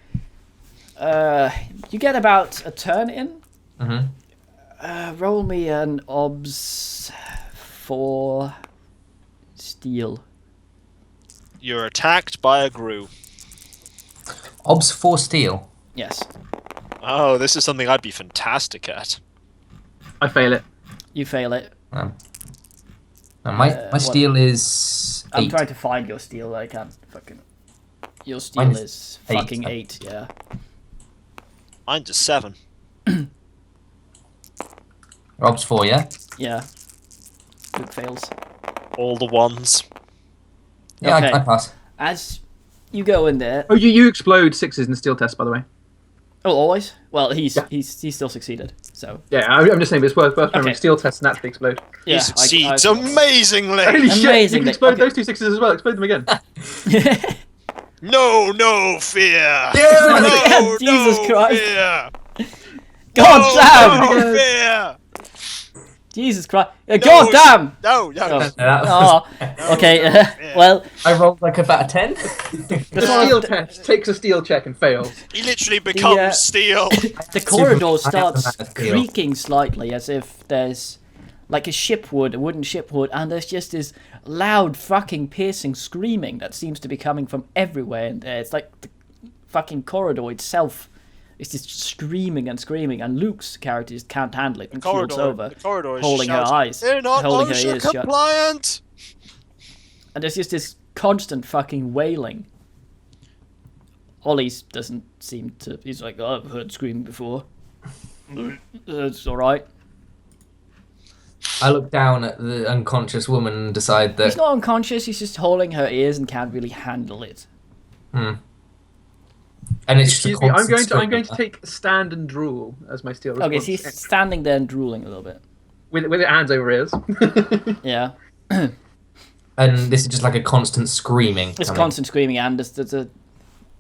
S2: You get about a turn in.
S4: Mm-hmm.
S2: Roll me an obs for steel.
S1: You're attacked by a grue.
S4: Obs 4 steel.
S2: Yes,
S1: Oh, this is something I'd be fantastic at.
S3: I fail it.
S2: you fail it.
S4: And my
S2: what-
S4: steel is 8.
S2: I'm trying to find your steel. I can't fucking. Your steel
S4: Mine's
S2: is
S4: 8,
S2: fucking
S4: so-
S2: 8. Yeah.
S1: Mine's a 7.
S4: Obs 4, yeah?
S2: Yeah. Luke fails.
S1: All the ones.
S4: Yeah,
S2: Okay.
S4: I pass.
S2: As you go in there.
S3: Oh, you explode 6s in the steel test, by the way.
S2: Oh, always. Well, he's
S3: Yeah.
S2: he's still succeeded. So
S3: Yeah, I'm just saying, but it's worth remembering.
S2: Okay.
S3: Steel tests naturally explode.
S2: yeah.
S1: He succeeds amazingly.
S3: Holy shit! You
S2: Amazing
S3: can
S2: that-
S3: explode
S2: okay.
S3: those 2 6s as well. Explode them again.
S1: No fear.
S2: Yeah, Jesus Christ.
S1: Fear.
S2: God damn!
S1: No fear.
S2: Jesus Christ! God damn!
S1: No, no.
S2: Oh.
S4: That
S2: Oh, okay. Well,
S4: I rolled like about a 10.
S3: The steel test takes a steel check and fails.
S1: He literally becomes steel.
S2: the corridor
S4: I have
S2: starts
S4: the man of steel.
S2: creaking slightly, as if there's like a wooden ship would, and there's just this loud, fucking, piercing screaming that seems to be coming from everywhere in there. It's like the fucking corridor itself is just screaming, and Luke's character just can't handle it and keels over,
S1: The corridor is
S2: holding her
S1: shouting,
S2: eyes,
S1: "They're not
S2: holding her
S1: OSHA
S2: ears shut.
S1: compliant."
S2: And there's just this constant fucking wailing. Ollie doesn't seem to. He's like, oh, I've heard screaming before. It's alright.
S4: I look down at the unconscious woman and decide that
S2: He's not unconscious, he's just holding her ears and can't really handle it.
S4: and it's just a
S3: Excuse me, I'm
S4: constant
S3: going to
S4: screaming.
S3: take stand and drool as my steel response.
S2: Okay, so he's standing there and drooling a little bit.
S3: with hands over ears.
S2: Yeah.
S4: And this is just like a constant screaming.
S2: It's
S4: coming.
S2: constant screaming, and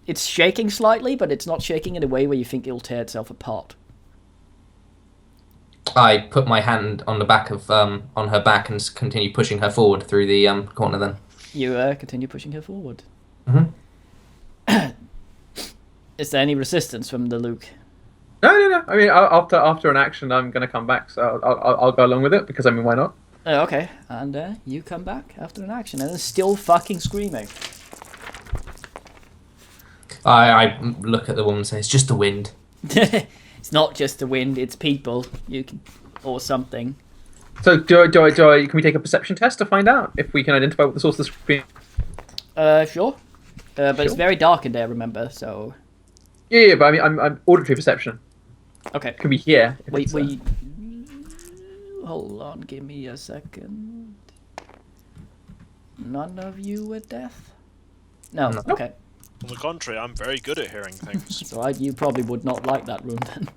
S2: it's shaking slightly, but it's not shaking in a way where you think it'll tear itself apart.
S4: I put my hand on the back of on her back and continue pushing her forward through the corner. Then
S2: You continue pushing her forward.
S4: Mhm.
S2: Is there any resistance from the Luke?
S3: No. I mean, after an action, I'm going to come back, so I'll go along with it because I mean, why not?
S2: Okay, and you come back after an action, and it's still fucking screaming.
S4: I look at the woman and say, "It's just the wind."
S2: It's not just the wind; it's people. You can, or something.
S3: So can we take a perception test to find out if we can identify what the source of the scream?
S2: Sure. But it's
S3: Sure.
S2: very dark in there. Remember, so
S3: Yeah, but I mean, I'm auditory perception.
S2: okay.
S3: Can we hear? if
S2: We
S3: it's,
S2: hold on. Give me a second. None of you with death? No.
S4: No.
S2: Okay.
S1: On the contrary, I'm very good at hearing things.
S2: It's alright. You probably would not like that room then.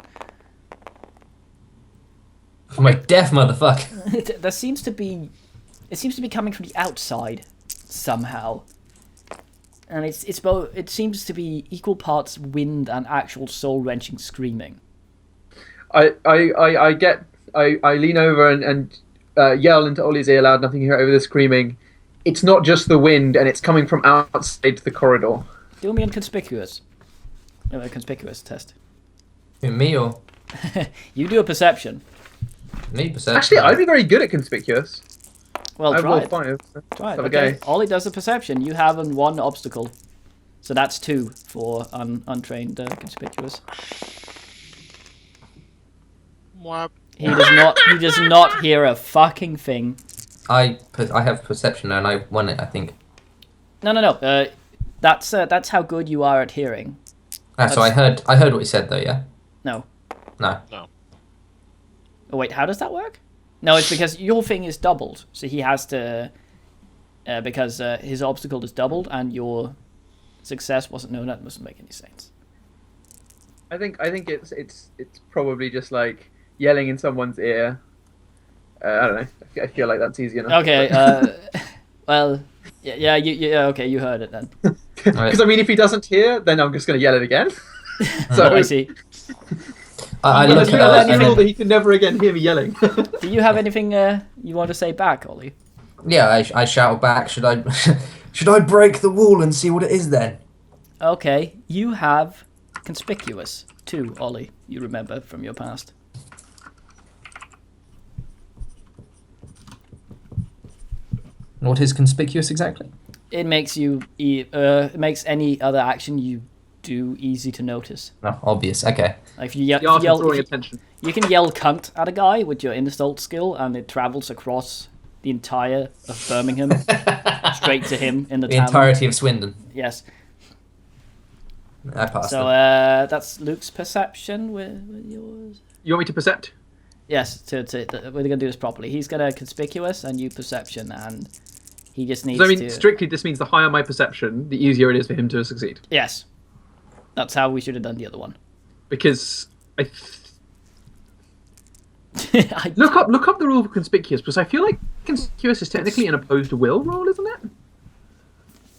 S4: I'm a deaf motherfucker.
S2: There seems to be. It seems to be coming from the outside somehow. And it's both. It seems to be equal parts wind and actual soul-wrenching screaming.
S3: I lean over and yell into Ollie's ear loud, nothing here over the screaming. It's not just the wind, and it's coming from outside the corridor.
S2: Do me a conspicuous. No, a conspicuous test.
S4: Me or
S2: You do a perception.
S4: me? Perception.
S3: Actually, I'd be very good at conspicuous.
S2: Well,
S3: I
S2: try
S3: rolled
S2: it.
S3: 5.
S2: Try it.
S3: Have a
S2: Okay.
S3: go.
S2: Ollie does a perception. You have one obstacle, so that's 2 for untrained conspicuous.
S1: Whap.
S2: He does not. He does not hear a fucking thing.
S4: I have perception now, and I won it. I think.
S2: No. That's how good you are at hearing.
S4: So I heard what you said though. Yeah.
S2: No.
S4: No.
S2: Oh wait, how does that work? No, it's because your thing is doubled, so he has to. Because his obstacle is doubled and your success wasn't. No, that doesn't make any sense.
S3: I think it's probably just like yelling in someone's ear. I don't know. I feel like that's easy enough.
S2: Okay. Well. Yeah. Okay, you heard it then.
S3: Because I mean, if he doesn't hear, then I'm just going to yell it again. So
S2: I see.
S4: I
S3: Unless
S4: look
S3: you
S4: at
S3: let
S4: her.
S3: me
S4: and
S3: rule
S4: then-
S3: that he can never again hear me yelling.
S2: Do you have anything you want to say back, Ollie?
S4: Yeah, I shout back. Should I should I break the wall and see what it is then?
S2: Okay, you have conspicuous too, Ollie. You remember from your past.
S4: What is conspicuous exactly?
S2: It makes you. It makes any other action you do easy to notice.
S4: No, obvious. Okay.
S2: Like if you yell,
S3: The art of
S2: yell
S3: drawing
S2: if you,
S3: attention.
S2: you can yell "cunt" at a guy with your insult skill, and it travels across the entire of Birmingham, straight to him in the
S4: The
S2: town.
S4: entirety of Swindon.
S2: Yes.
S4: I passed.
S2: So
S4: them.
S2: that's Luke's perception. With yours.
S3: You want me to percept?
S2: Yes. We're gonna do this properly. He's gonna conspicuous, and you perception, and he just needs
S3: So I mean,
S2: to.
S3: strictly, this means the higher my perception, the easier it is for him to succeed.
S2: Yes. That's how we should have done the other one.
S3: Because I
S2: I-
S3: look up the rule for conspicuous, because I feel like conspicuous is technically an opposed will roll, isn't it?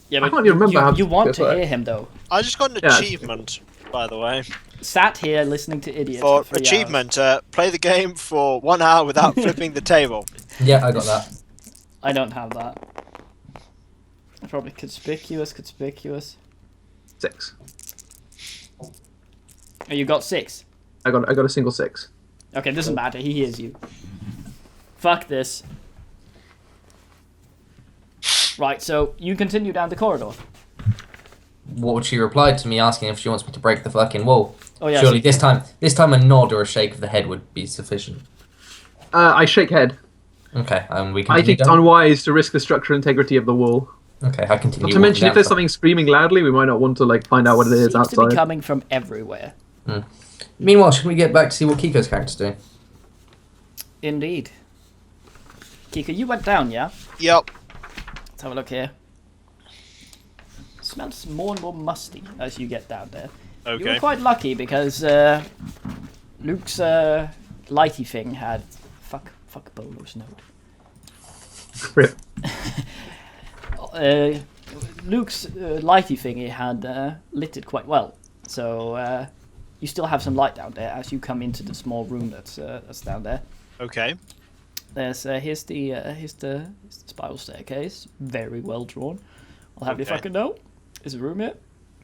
S2: yeah,
S3: I
S2: but
S3: can't even remember how
S2: you want to
S3: conspicuous
S2: hear him though.
S1: I just got an
S3: Yeah.
S1: achievement, by the way.
S2: sat here listening to idiots
S1: For
S2: for 3
S1: achievement, play the game for 1 hour without flipping the table.
S4: Yeah, I got that.
S2: hours. I don't have that. Probably conspicuous.
S3: 6.
S2: Oh, you got 6.
S3: I got a single 6.
S2: Okay, doesn't matter. He hears you. Fuck this. Right, so you continue down the corridor.
S4: What would she reply to me asking if she wants me to break the fucking wall?
S2: Oh yeah.
S4: Surely
S2: so-
S4: this time a nod or a shake of the head would be sufficient.
S3: I shake head.
S4: Okay, we
S3: I
S4: continue
S3: think it's
S4: down.
S3: unwise to risk the structural integrity of the wall.
S4: Okay, I continue.
S3: Not to mention,
S4: walking
S3: if there's
S4: down.
S3: something screaming loudly, we might not want to find out what it is
S2: Seems to be
S3: outside.
S2: coming from everywhere.
S4: Meanwhile, should we get back to see what Kiko's character's doing?
S2: Indeed. Kiko, you went down, yeah?
S1: Yep.
S2: Let's have a look here. Smells more and more musty as you get down there. You were
S1: Okay.
S2: quite lucky because Luke's lighty thing had fuck Bolo's note.
S3: Rip.
S2: Luke's lighty thingy had lit it quite well, so you still have some light down there as you come into the small room that's down there.
S1: Okay.
S2: There's here's the spiral staircase, very well drawn. I'll have you
S1: Okay.
S2: fucking know. There's a room here,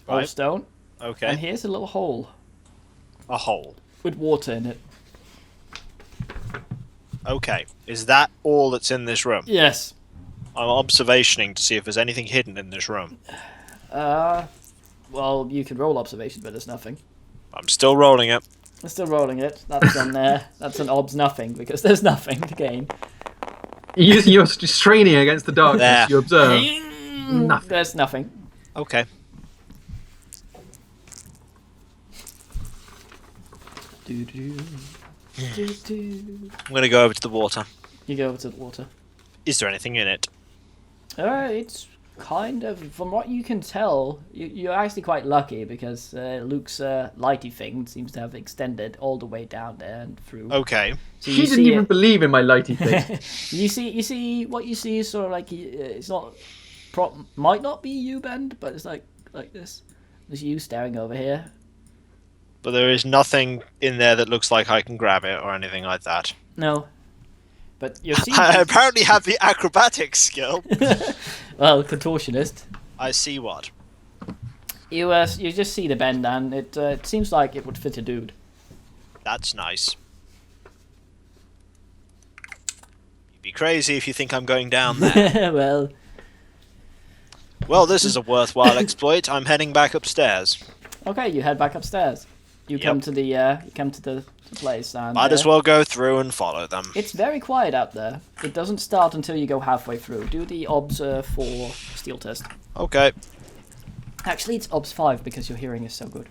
S2: all
S1: Right.
S2: stone, and
S1: Okay.
S2: here's a little hole
S1: A hole.
S2: with water in it.
S1: Okay. Is that all that's in this room?
S2: Yes.
S1: I'm observationing to see if there's anything hidden in this room.
S2: Well, you can roll observation, but there's nothing.
S1: I'm still rolling it.
S2: I'm still rolling it. That's an that's an obs nothing because there's nothing to gain.
S3: You're straining against the darkness.
S1: There.
S3: You observe.
S2: Nothing. There's nothing.
S1: Okay. I'm going to go over to the water.
S2: You go over to the water.
S1: Is there anything in it?
S2: It's kind of, from what you can tell, you're actually quite lucky because Luke's lighty thing seems to have extended all the way down there and through.
S1: Okay.
S2: So
S3: She
S2: you
S3: didn't
S2: see
S3: even believe in my lighty thing.
S2: you see what you see is sort of like it's not might not be you, Bend, but it's like this. There's you staring over here.
S1: But there is nothing in there that looks like I can grab it or anything like that.
S2: No, but you're seeing.
S1: I apparently have the acrobatics skill.
S2: Well, contortionist.
S1: I see what.
S2: You just see the bend, and it seems like it would fit a dude.
S1: That's nice. You'd be crazy if you think I'm going down there.
S2: Well,
S1: Well, this is a worthwhile exploit. I'm heading back upstairs.
S2: okay, you head back upstairs. You
S1: Yep.
S2: come to the place, and
S1: Might as well go through and follow them.
S2: it's very quiet out there. It doesn't start until you go halfway through. Do the obs 4 steel test.
S1: Okay.
S2: Actually, it's obs 5 because your hearing is so good.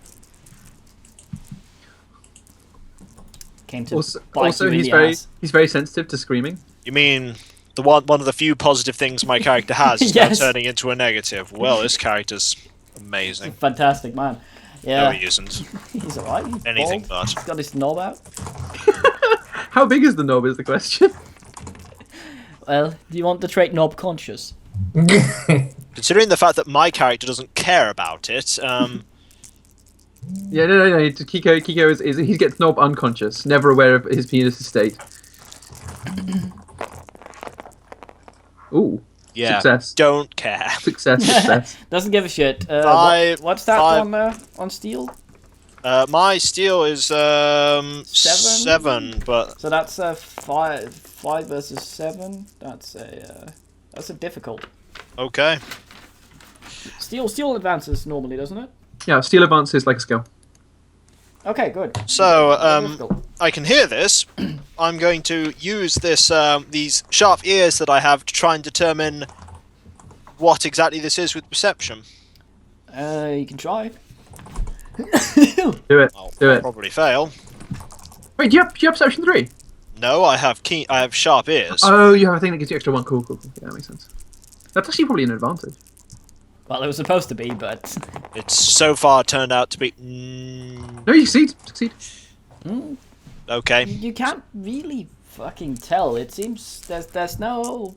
S2: Came to bite you in the ass.
S3: he's very sensitive to screaming.
S1: You mean the one of the few positive things my character has is
S2: Yes.
S1: now turning into a negative? Well, this character's amazing.
S2: Fantastic, man. Yeah,
S1: No, he isn't.
S2: he's alright. He's
S1: Anything
S2: bald.
S1: but.
S2: He's got his knob out.
S3: How big is the knob is the question.
S2: Well, do you want the trait knob conscious?
S1: Considering the fact that my character doesn't care about it,
S3: Yeah, no. Kiko is he gets knob unconscious, never aware of his penis' state. Ooh,
S1: yeah,
S3: success.
S1: don't care.
S3: Success.
S2: Doesn't give a shit. What's that on steel?
S1: My steel is 7, but
S2: So that's 5 versus 7. That's a difficult.
S1: okay.
S2: Steel advances normally, doesn't it?
S3: Yeah, steel advances like a skill.
S2: Okay, good.
S1: So,
S2: Difficult.
S1: I can hear this. I'm going to use this these sharp ears that I have to try and determine what exactly this is with perception.
S2: You can try.
S3: Do it.
S1: I'll
S3: Do it.
S1: probably fail.
S3: Wait, do you have perception 3?
S1: No, I have sharp ears.
S3: Oh, you have a thing that gives you extra 1. Cool. Yeah, that makes sense. That's actually probably an advantage.
S2: Well, it was supposed to be, but
S1: It's so far turned out to be
S3: No, you succeed.
S1: okay.
S2: you can't really fucking tell. It seems there's no.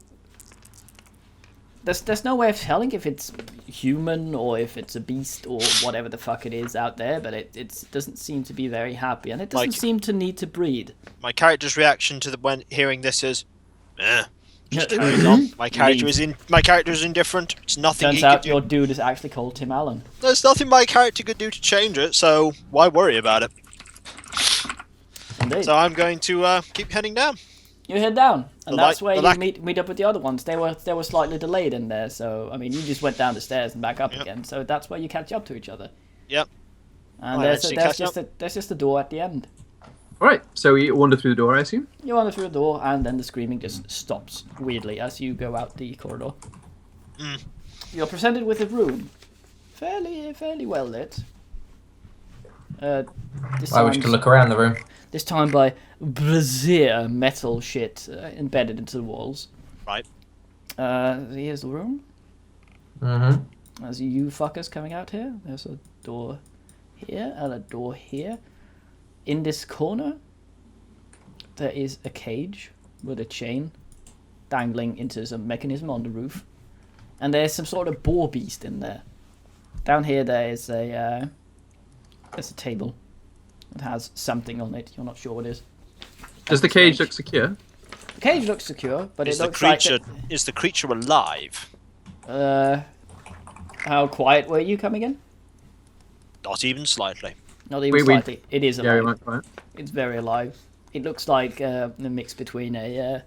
S2: there's no way of telling if it's human or if it's a beast or whatever the fuck it is out there, but it doesn't seem to be very happy, and it doesn't
S1: Like-
S2: seem to need to breed.
S1: My character's reaction to when hearing this is, just
S2: Yeah.
S1: carries on. My character is indifferent. It's nothing
S2: Turns
S1: he
S2: out
S1: could
S2: your
S1: do.
S2: dude is actually called Tim Allen.
S1: There's nothing my character could do to change it, so why worry about it?
S2: Indeed.
S1: So I'm going to keep heading down.
S2: You head down, and
S1: The
S2: that's
S1: light-
S2: where
S1: the
S2: you
S1: lack-
S2: meet up with the other ones. They were slightly delayed in there, so I mean, you just went down the stairs and back up
S1: Yep.
S2: again. So that's where you catch up to each other.
S1: Yep.
S2: And
S1: Alright,
S2: there's
S1: so you
S2: there's
S1: catch
S2: just there's just a door at the end.
S3: All right, so we wander through the door, I assume.
S2: You wander through the door, and then the screaming just stops weirdly as you go out the corridor.
S1: Mm.
S2: You're presented with a room, fairly well lit. This
S4: I wish to
S2: time-
S4: look around the room.
S2: This time by brazier metal shit embedded into the walls.
S1: Right.
S2: Here's the room.
S4: Mm-hmm.
S2: There's you fuckers coming out here. There's a door here and a door here. In this corner, there is a cage with a chain dangling into some mechanism on the roof. And there's some sort of boar beast in there. Down here there is there's a table. It has something on it. You're not sure what it is.
S3: Does the cage look secure?
S2: The cage looks secure, but
S1: Is
S2: it
S1: the
S2: looks
S1: creature
S2: like...
S1: is the creature alive?
S2: How quiet were you coming in?
S1: Not even slightly.
S2: Not even
S3: We-
S2: slightly. It is
S3: Yeah, we
S2: alive.
S3: might try it.
S2: It's very alive. It looks like a mix between a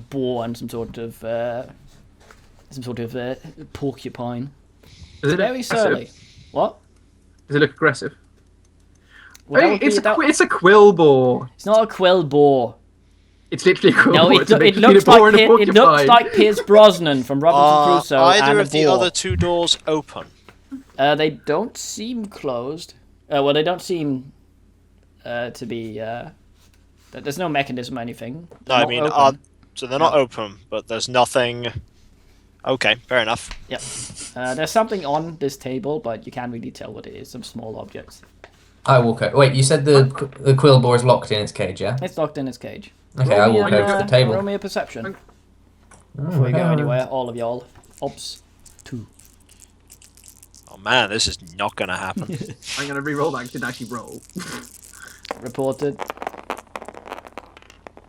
S2: boar and some sort of porcupine.
S3: Does it look
S2: Very surly.
S3: aggressive?
S2: What?
S3: Does it look aggressive?
S2: Well, that
S3: Hey,
S2: would be-
S3: it's
S2: that-
S3: it's a quill boar.
S2: it's not a quill boar.
S3: It's literally a quill
S2: No,
S3: boar.
S2: it,
S3: It's a
S2: it
S3: mix between
S2: looks
S3: a boar
S2: like
S3: and a
S2: it looks
S3: porcupine.
S2: like Pierce Brosnan from Robinson Crusoe
S1: Are either
S2: and
S1: of
S2: a
S1: the
S2: boar.
S1: other two doors open?
S2: They don't seem closed. Well, they don't seem to be. There's no mechanism or anything.
S1: No,
S2: They're
S1: I
S2: not
S1: mean,
S2: open.
S1: so they're not open, but there's nothing. Okay, fair enough.
S2: Yep. There's something on this table, but you can't really tell what it is. Some small objects.
S4: I walk over. Wait, you said the quill boar is locked in its cage, yeah?
S2: It's locked in its cage.
S4: Okay, I
S2: Roll me
S4: walk
S2: an,
S4: over to the
S2: Roll
S4: table.
S2: me a perception
S4: Oh,
S2: before you go
S4: wow.
S2: anywhere. All of y'all. Ops. 2.
S1: Oh man, this is not gonna happen.
S3: I'm gonna re-roll that. I didn't actually roll.
S2: Reported.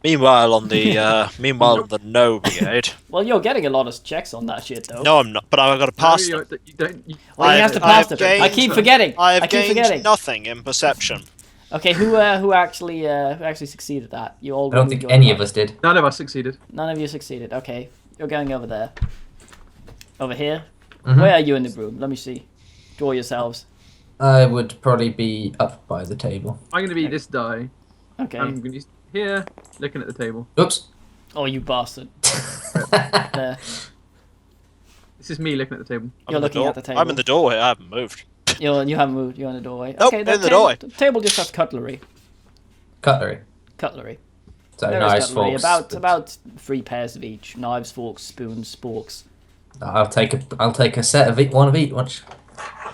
S1: Meanwhile, on the no brigade.
S2: Well, you're getting a lot of checks on that shit, though.
S1: No, I'm not. But I've got to pass
S3: No,
S1: them.
S3: you don't. You,
S2: Well, he
S1: I
S2: has
S1: have-
S2: to
S1: I
S2: pass
S1: have
S2: them. I
S1: gained-
S2: keep forgetting.
S1: I have
S2: keep
S1: gained
S2: forgetting.
S1: nothing in perception.
S2: Okay, who actually succeeded that? You all.
S4: I don't
S2: rolled
S4: think
S2: your
S4: any of
S2: part.
S4: us did.
S3: none of us succeeded.
S2: None of you succeeded. Okay, you're going over there. Over here.
S4: Mhm.
S2: Where are you in the room? Let me see. Draw yourselves.
S4: I would probably be up by the table.
S3: I'm gonna be this die.
S2: Okay.
S3: I'm gonna be here, looking at the table.
S4: Oops.
S2: Oh, you bastard. There.
S3: This is me looking at the table.
S2: You're
S1: in the
S2: looking
S1: door-
S2: at the table.
S1: I'm in the doorway. I haven't moved.
S2: You haven't moved. You're in the doorway.
S1: Nope,
S2: okay,
S1: in
S2: that
S1: the
S2: table,
S1: doorway.
S2: The table just has cutlery.
S4: Cutlery.
S2: Cutlery.
S4: So
S2: There is
S4: knives,
S2: cutlery.
S4: forks.
S2: About 3 pairs of each. Knives, forks, spoons, sporks.
S4: I'll take a set of one of each. Watch.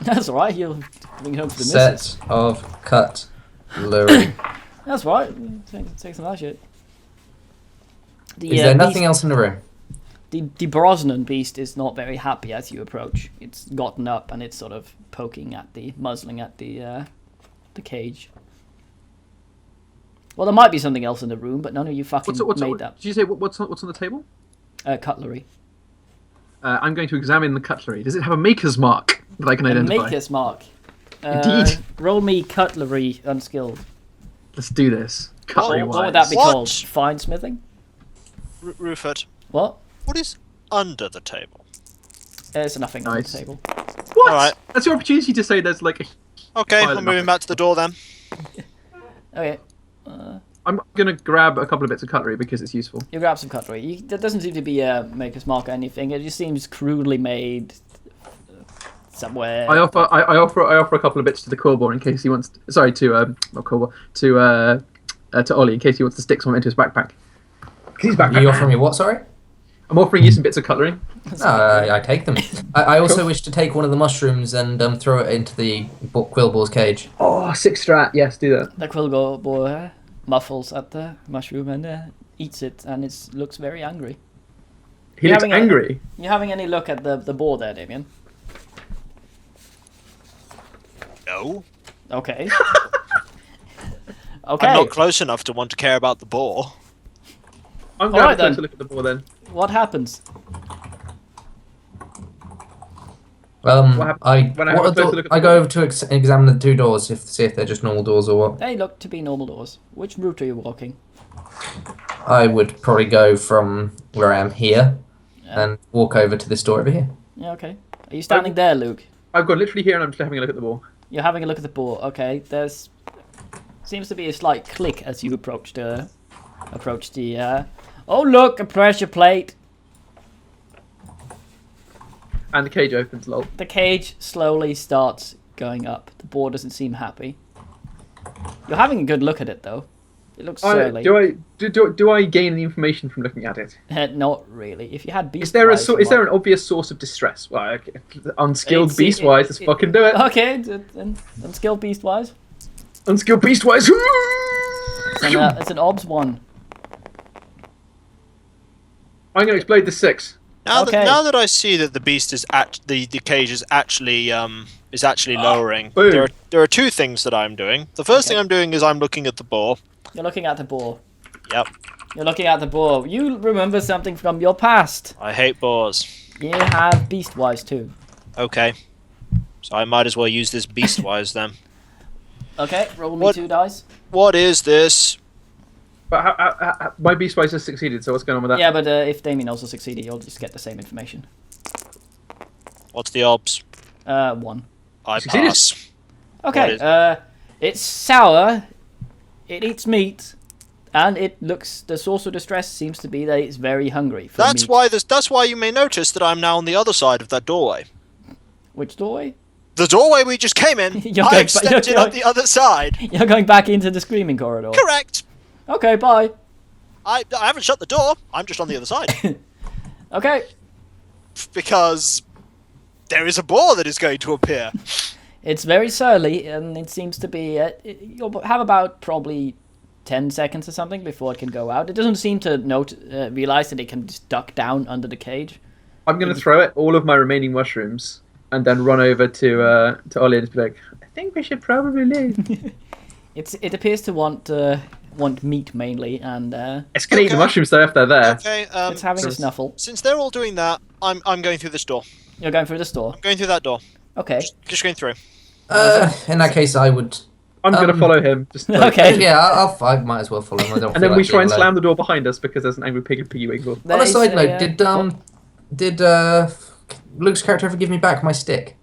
S2: That's alright. You'll bring it home to the missus.
S4: Set of cutlery.
S2: That's right. Take some of that shit.
S4: Is there nothing else in the room?
S2: The Brosnan beast is not very happy as you approach. It's gotten up and it's sort of muzzling at the cage. Well, there might be something else in the room, but none of you fucking made that.
S3: Did you say what's on the table?
S2: Cutlery.
S3: I'm going to examine the cutlery. Does it have a maker's mark that I can identify?
S2: Maker's mark.
S3: Indeed.
S2: Roll me cutlery unskilled.
S3: Let's do this. Cutlery
S2: What would that be
S1: What?
S2: called? Fine smithing?
S1: Ruford,
S2: What?
S1: what is under the table?
S2: There's nothing on
S3: Nice.
S2: the table.
S3: What?
S1: Alright.
S3: That's your opportunity to say there's like a...
S1: Okay,
S3: Fine,
S1: I'm moving back to the door then.
S2: Okay.
S3: I'm gonna grab a couple of bits of cutlery because it's useful.
S2: You grab some cutlery. There doesn't seem to be a maker's mark or anything. It just seems crudely made somewhere.
S3: I offer a couple of bits to the Quillbore in case he wants. Sorry, to not Quillbore, to Ollie in case he wants to stick some into his backpack. 'Cause he's backpack.
S4: You offering me what? Sorry.
S3: I'm offering you some bits of cutlery.
S4: No, I take them. I also wish to take one of the mushrooms and throw it into the quillboar's cage.
S3: Oh, 6 strat. Yes, do that.
S2: The quill boy muffles at the mushroom and eats it, and it looks very angry.
S3: He
S2: You
S3: looks
S2: having
S3: angry.
S2: You having any look at the boar there, Damien?
S1: No,
S2: Okay. Okay.
S1: I'm not close enough to want to care about the boar.
S3: I'm going
S2: Alright
S3: to have a closer
S2: then.
S3: look at the boar then.
S2: What happens?
S3: happened
S4: I
S3: when I have a closer look at the
S4: I go
S3: door?
S4: over to examine the two doors, see if they're just normal doors or what.
S2: They look to be normal doors. Which route are you walking?
S4: I would probably go from where I am here
S2: Yeah.
S4: and walk over to this door over here.
S2: Yeah, okay. Are you standing there, Luke?
S3: I've got literally here and I'm just having a look at the boar.
S2: You're having a look at the boar. Okay, there's seems to be a slight click as you approach the Oh look, a pressure plate.
S3: And the cage opens, lol.
S2: The cage slowly starts going up. The boar doesn't seem happy. You're having a good look at it though. It looks surly.
S3: Do I gain any information from looking at it?
S2: Not really. If you had beast
S3: Is there an obvious source of distress? Well, okay. Unskilled
S2: It's-
S3: beast wise, let's fucking do it.
S2: Okay, unskilled beast wise.
S3: Unskilled beast wise.
S2: It's an obs one.
S3: I'm gonna explode the 6.
S1: Now
S2: Okay.
S1: that I see that the beast is the cage is actually lowering,
S3: Boom.
S1: there are two things that I'm doing. The first thing I'm doing is I'm looking at the boar.
S2: You're looking at the boar.
S1: Yep,
S2: You're looking at the boar. You remember something from your past.
S1: I hate boars.
S2: You have beast-wise too.
S1: Okay, so I might as well use this beast-wise then.
S2: Okay, roll me
S1: What-
S2: 2 dice.
S1: What is this?
S3: But how, my beast wise has succeeded. So what's going on with that?
S2: Yeah, but if Damien also succeeded, you'll just get the same information.
S1: What's the odds?
S2: 1.
S1: I
S3: Succeeded.
S1: pass.
S2: Okay,
S1: is-
S2: it's sour, it eats meat, and the source of distress seems to be that it's very hungry for
S1: That's
S2: meat.
S1: That's why you may notice that I'm now on the other side of that doorway.
S2: Which doorway?
S1: The doorway we just came in.
S2: You're
S1: I've
S2: going back-
S1: stepped in
S2: you're-
S1: on the other side.
S2: You're going back into the screaming corridor.
S1: Correct.
S2: Okay, bye.
S1: I haven't shut the door. I'm just on the other side
S2: Okay.
S1: because there is a boar that is going to appear.
S2: It's very surly, and it seems to be... you'll have about probably 10 seconds or something before it can go out. It doesn't seem to realize that it can just duck down under the cage.
S3: I'm gonna throw it all of my remaining mushrooms and then run over to Ollie and just be like, I think we should probably leave.
S2: It appears to want meat mainly, and
S3: It's gonna eat the
S1: Okay.
S3: mushrooms though if they're there.
S1: Okay.
S2: it's having a snuffle.
S1: Since they're all doing that, I'm going through this door.
S2: You're going through the store.
S1: I'm going through that door.
S2: Okay.
S1: Just going through.
S4: In that case, I would.
S3: I'm gonna follow him. Just like-
S2: Okay.
S4: Yeah, I might as well follow him. I don't
S3: And
S4: feel
S3: then we
S4: like
S3: try and
S4: being
S3: slam
S4: alone.
S3: the door behind us because there's an angry pig and piggy wiggle.
S4: On
S2: There
S4: a
S2: is
S4: side note,
S2: a,
S4: did Luke's character ever give me back my stick?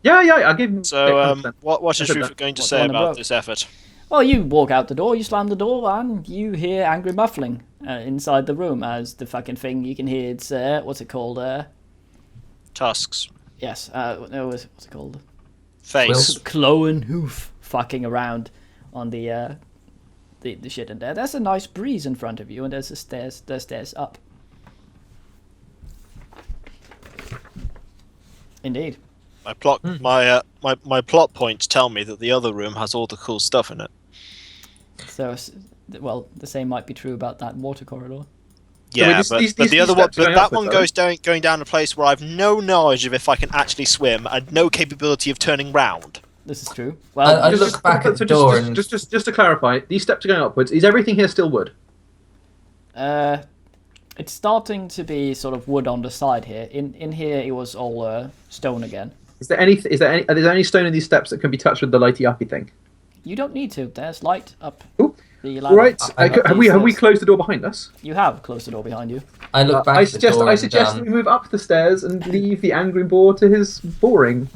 S3: Yeah, I'll give him.
S1: So,
S3: 100%.
S1: what is
S3: I said
S1: Rufus
S3: that.
S1: going to
S2: What's
S1: say
S2: on the
S1: about
S2: boat?
S1: this effort?
S2: Well, you walk out the door, you slam the door, and you hear angry muffling inside the room as the fucking thing. You can hear it's what's it called?
S1: Tusks,
S2: Yes. No, what's it called?
S1: face.
S2: Cloven hoof fucking around on the shit in there. There's a nice breeze in front of you, and there's stairs up. Indeed.
S1: My plot, my plot points tell me that the other room has all the cool stuff in it.
S2: So, well, the same might be true about that water corridor.
S1: Yeah,
S3: these-
S1: but
S3: these
S1: the other one,
S3: steps are
S1: but
S3: going
S1: that
S3: upwards,
S1: one
S3: though.
S1: goes going down a place where I've no knowledge of if I can actually swim and no capability of turning round.
S2: This is true. Well,
S4: I look back at the
S3: So
S4: door and
S3: just to clarify, these steps are going upwards. Is everything here still wood?
S2: it's starting to be sort of wood on the side here. In here, it was all stone again.
S3: Is there any stone in these steps that can be touched with the lighty uppy thing?
S2: You don't need to. There's light up
S3: Ooh.
S2: the
S3: All
S2: ladder.
S3: right. Have we
S2: these
S3: closed the door behind us?
S2: You have closed the door behind you.
S4: I look back
S3: I
S4: at the door
S3: I
S4: and,
S3: suggest that we move up the stairs and leave the angry boar to his boring.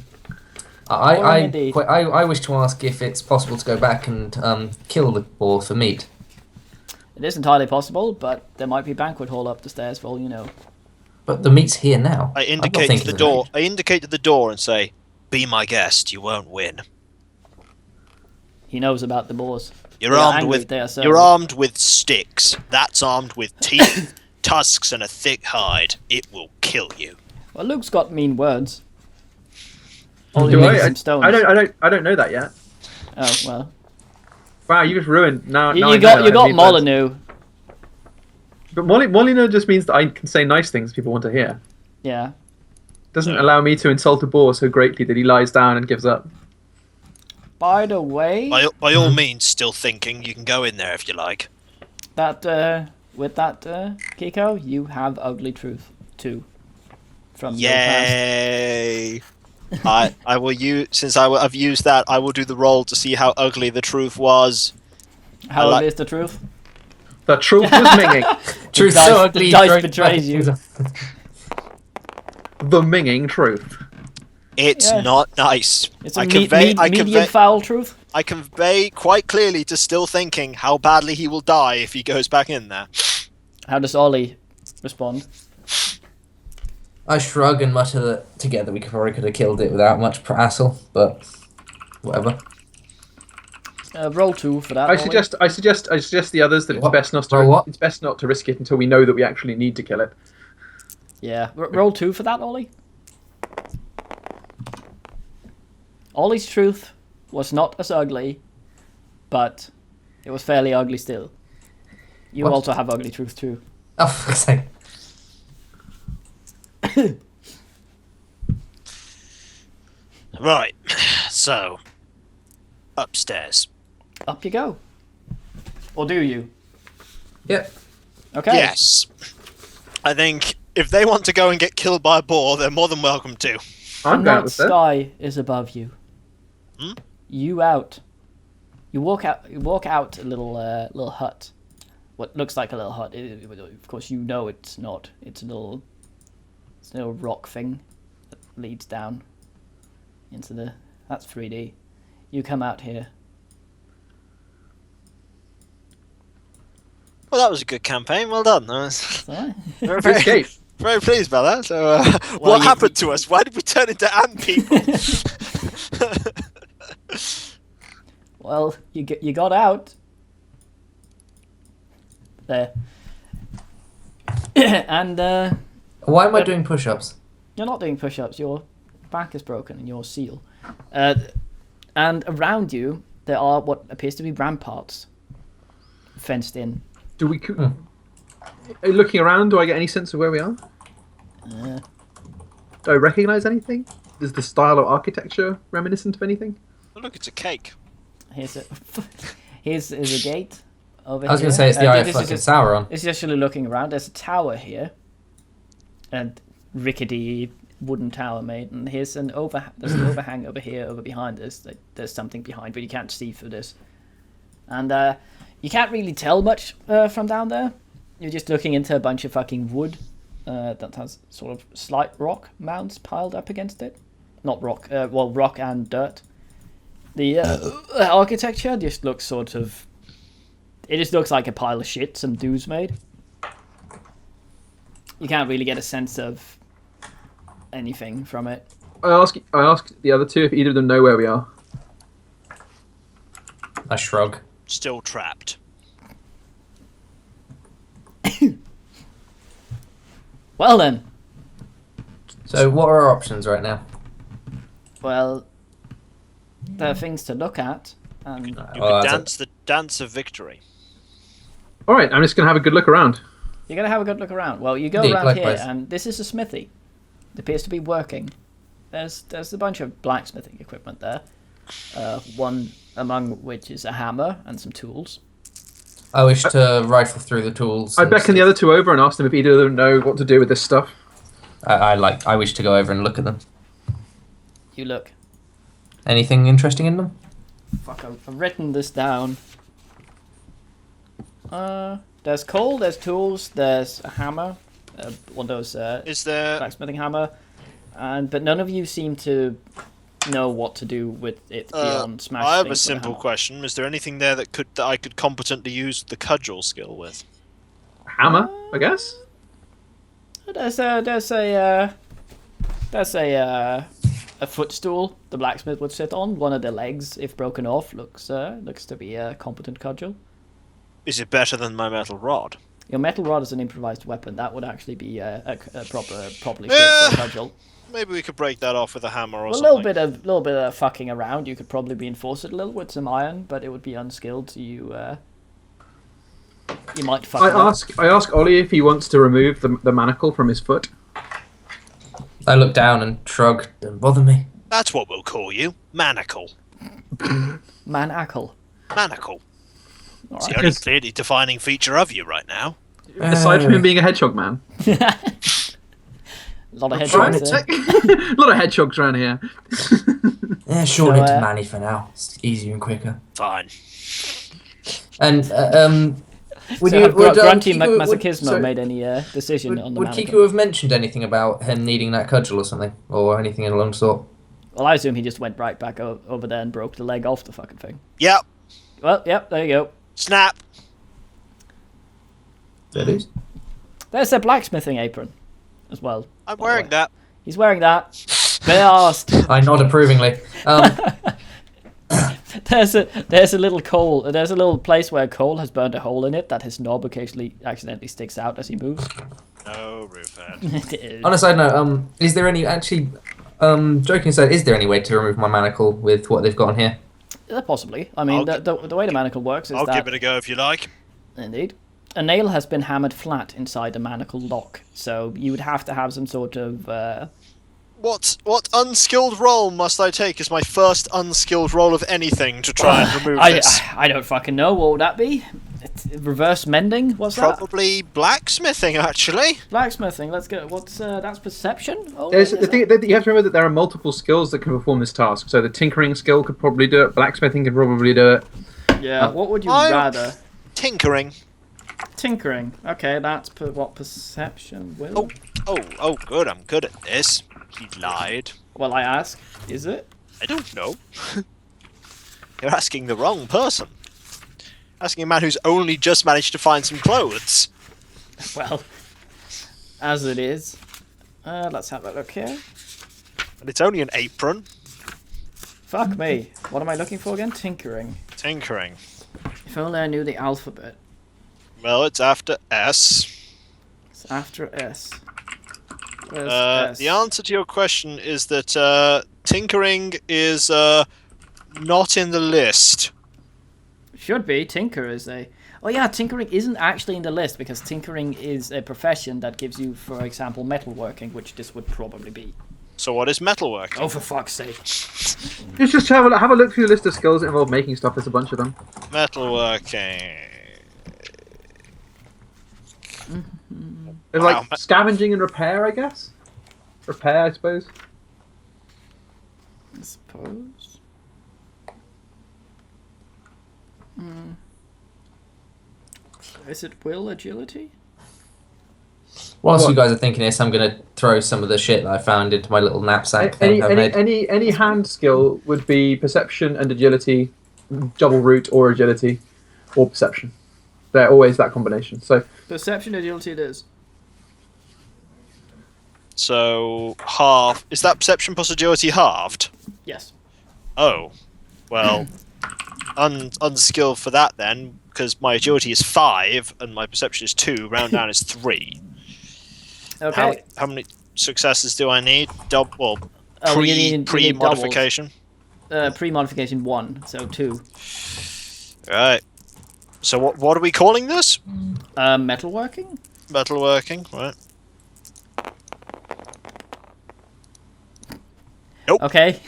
S2: Indeed.
S4: I wish to ask if it's possible to go back and kill the boar for meat.
S2: It is entirely possible, but there might be a banquet hall up the stairs for all you know.
S4: But the meat's here now.
S1: I
S4: I'm not
S1: indicate to
S4: thinking
S1: the
S4: of
S1: door.
S4: meat.
S1: I indicate to the door and say, "Be my guest. You won't win.
S2: He knows about the boars.
S1: You're
S2: They are
S1: armed
S2: angry,
S1: with
S2: they are so
S1: you're
S2: angry.
S1: armed with sticks. That's armed with teeth, tusks, and a thick hide. It will kill you."
S2: Well, Luke's got mean words. All he
S3: Do
S2: needs is
S3: I?
S2: some stones.
S3: I don't know that yet.
S2: Oh well.
S3: Wow, you just ruined. Now
S2: You
S3: I know
S2: got
S3: I have mean words.
S2: Molyneux.
S3: But Molyneux just means that I can say nice things people want to hear.
S2: Yeah.
S3: Doesn't
S1: Yeah.
S3: allow me to insult a boar so greatly that he lies down and gives up.
S2: By the way,
S1: By all means, still thinking. You can go in there if you like.
S2: with that, Kiko, you have ugly truth too. From your past.
S1: Yay! I will use since I've used that. I will do the roll to see how ugly the truth was.
S2: How
S1: I
S2: ugly
S1: like-
S2: is the truth?
S3: The truth was minging.
S4: Truth
S2: dice-
S4: so
S2: the
S4: ugly.
S2: dice
S4: throw-
S2: betrays you.
S3: The minging truth.
S1: It's
S2: Yeah.
S1: not nice.
S2: It's a
S1: I convey
S2: medium foul truth.
S1: I convey quite clearly to still thinking how badly he will die if he goes back in there.
S2: How does Ollie respond?
S4: I shrug and mutter that together we probably could have killed it without much hassle, but whatever.
S2: Roll 2 for that.
S3: I
S2: Ollie.
S3: suggest the others that it's
S4: What?
S3: best not
S4: Roll what?
S3: to. It's best not to risk it until we know that we actually need to kill it.
S2: Yeah, roll 2 for that, Ollie. Ollie's truth was not as ugly, but it was fairly ugly still. You
S4: What?
S2: also have ugly truth too.
S4: Oh, for fuck's sake.
S1: Right. So, upstairs.
S2: Up you go. Or do you?
S4: Yep.
S2: Okay.
S1: Yes. I think if they want to go and get killed by a boar, they're more than welcome to.
S3: I'm
S2: The
S3: down
S2: night
S3: with that.
S2: sky is above you.
S1: Hmm?
S2: You out. You walk out. You walk out a little hut. What looks like a little hut. Of course, you know it's not. It's a little rock thing that leads down into the. That's 3D. You come out here.
S1: Well, that was a good campaign. Well done. I was
S2: So,
S1: very,
S3: Good escape.
S1: very pleased about that. So,
S2: Well,
S1: what
S2: you-
S1: happened to us? Why did we turn into ant people?
S2: well, you got out. There. And
S4: Why am I doing push-ups?
S2: you're not doing push-ups. Your back is broken and you're seal. And around you there are what appears to be ramparts, fenced in.
S3: Do we? Looking around, do I get any sense of where we are?
S2: Uh,
S3: Do I recognise anything? Is the style of architecture reminiscent of anything?
S1: Oh, look, it's a cake.
S2: here's a here's a gate over
S4: I was
S2: here.
S4: going to say it's the Eye of
S2: this is
S4: fucking
S2: just-
S4: Sauron.
S2: This is actually looking around. There's a tower here, and rickety wooden tower made. And here's there's an overhang over here, over behind us. There's something behind, but you can't see through this. And you can't really tell much from down there. You're just looking into a bunch of fucking wood that has sort of slight rock mounds piled up against it. Not rock, rock and dirt. The architecture just looks sort of. It just looks like a pile of shit some dudes made. You can't really get a sense of anything from it.
S3: I ask the other two if either of them know where we are.
S4: I shrug.
S1: Still trapped.
S2: Well then,
S4: So what are our options right now?
S2: well, there are things to look at, and
S1: You
S4: Well,
S1: could
S4: that's
S1: dance the dance of victory.
S3: All right, I'm just gonna have a good look around.
S2: you're gonna have a good look around. Well, you go
S4: Indeed,
S2: around
S4: likewise.
S2: here, and this is a smithy. It appears to be working. There's a bunch of blacksmithing equipment there. One among which is a hammer and some tools.
S4: I wish to rifle through the tools.
S3: I
S4: and
S3: beckon the
S4: see-
S3: other two over and ask them if either of them know what to do with this stuff.
S4: I wish to go over and look at them.
S2: You look.
S4: Anything interesting in them?
S2: Fuck, I've written this down. There's coal, there's tools, there's a hammer, one of those
S1: Is there?
S2: blacksmithing hammer, but none of you seem to know what to do with it beyond smash.
S1: I have a
S2: things with
S1: simple
S2: hammer.
S1: question. Is there anything there that I could competently use the cudgel skill with?
S3: Hammer, I guess.
S2: There's a footstool the blacksmith would sit on. One of the legs, if broken off, looks to be a competent cudgel.
S1: Is it better than my metal rod?
S2: Your metal rod is an improvised weapon. That would actually be a properly fit for a cudgel.
S1: Maybe we could break that off with a hammer or
S2: Well, a
S1: something.
S2: little bit of fucking around. You could probably reinforce it a little with some iron, but it would be unskilled to you. You might fuck
S3: I
S2: him up.
S3: ask Ollie if he wants to remove the manacle from his foot.
S4: I look down and shrug. Don't bother me.
S1: That's what we'll call you. Manacle.
S2: Manacle.
S1: Manacle.
S2: All
S1: It's
S2: right.
S1: the only clearly defining feature of you right now.
S3: Aside from him being a hedgehog man.
S2: A lot of
S4: trying
S2: headshots
S4: to
S2: there.
S3: A lot of hedgehogs around here.
S4: Yeah, shorten
S2: So,
S4: it to Manny for now. It's easier and quicker.
S1: Fine.
S4: And would
S2: So
S4: you
S2: have
S4: would
S2: Grunty
S4: Kiko-
S2: Masochismo
S4: so
S2: made any decision on the
S4: would
S2: manacle?
S4: Kiku have mentioned anything about him needing that cudgel or something, or anything along the sort?
S2: Well, I assume he just went right back over there and broke the leg off the fucking thing.
S1: Yep.
S2: Well, yep, there you go.
S1: Snap.
S4: That is.
S2: There's a blacksmithing apron as well.
S1: I'm wearing that.
S2: He's wearing that. Blast.
S4: I nod approvingly.
S2: There's a little coal. There's a little place where coal has burned a hole in it that his knob occasionally accidentally sticks out as he moves.
S1: No, Rupert.
S4: On a side note, is there any actually? Joking aside, is there any way to remove my manacle with what they've got on here?
S2: Possibly. I mean,
S1: I'll
S2: the way the manacle works is
S1: I'll
S2: that
S1: give it a go if you like.
S2: indeed a nail has been hammered flat inside the manacle lock, so you would have to have some sort of.
S1: What unskilled role must I take as my first unskilled role of anything to try and remove this?
S2: I don't fucking know. What would that be? Reverse mending? What's that?
S1: Probably blacksmithing, actually.
S2: Blacksmithing. Let's go. What's that's perception? Oh,
S3: There's,
S2: is
S3: the
S2: it?
S3: thing that you have to remember that there are multiple skills that can perform this task. So the tinkering skill could probably do it. Blacksmithing could probably do it.
S2: Yeah. What would you
S1: I'm-
S2: rather?
S1: Tinkering.
S2: Tinkering. Okay, that's what perception will.
S1: Oh, good. I'm good at this. He lied.
S2: Well, I ask, is it?
S1: I don't know. You're asking the wrong person. Asking a man who's only just managed to find some clothes.
S2: Well, as it is. Let's have a look here.
S1: And it's only an apron.
S2: Fuck me. What am I looking for again? Tinkering.
S1: Tinkering.
S2: If only I knew the alphabet.
S1: Well, it's after S.
S2: It's after S. Where's S?
S1: The answer to your question is that tinkering is not in the list.
S2: Should be. Tinker is a... Oh yeah, tinkering isn't actually in the list because tinkering is a profession that gives you, for example, metalworking, which this would probably be.
S1: So what is metalworking?
S2: Oh, for fuck's sake.
S3: Just have a look through the list of skills that involve making stuff. There's a bunch of them.
S1: Metalworking.
S3: There's
S1: Wow.
S3: like scavenging and repair, I guess. Repair, I suppose.
S2: I suppose. Is it will agility?
S4: Whilst
S3: What?
S4: you guys are thinking this, I'm gonna throw some of the shit that I found into my little knapsack thing I've made.
S3: Any hand skill would be perception and agility, double root or agility, or perception. They're always that combination. So
S2: Perception agility it is.
S1: So half is that perception plus agility halved?
S2: Yes.
S1: Oh, well, unskilled for that then, because my agility is 5 and my perception is 2. Round down is 3.
S2: Okay.
S1: How many successes do I need? Well,
S2: Oh, you need
S1: pre
S2: doubles.
S1: modification.
S2: Pre-modification 1, so 2.
S1: Right. So what are we calling this?
S2: Metalworking?
S1: Metalworking, right?
S2: Okay.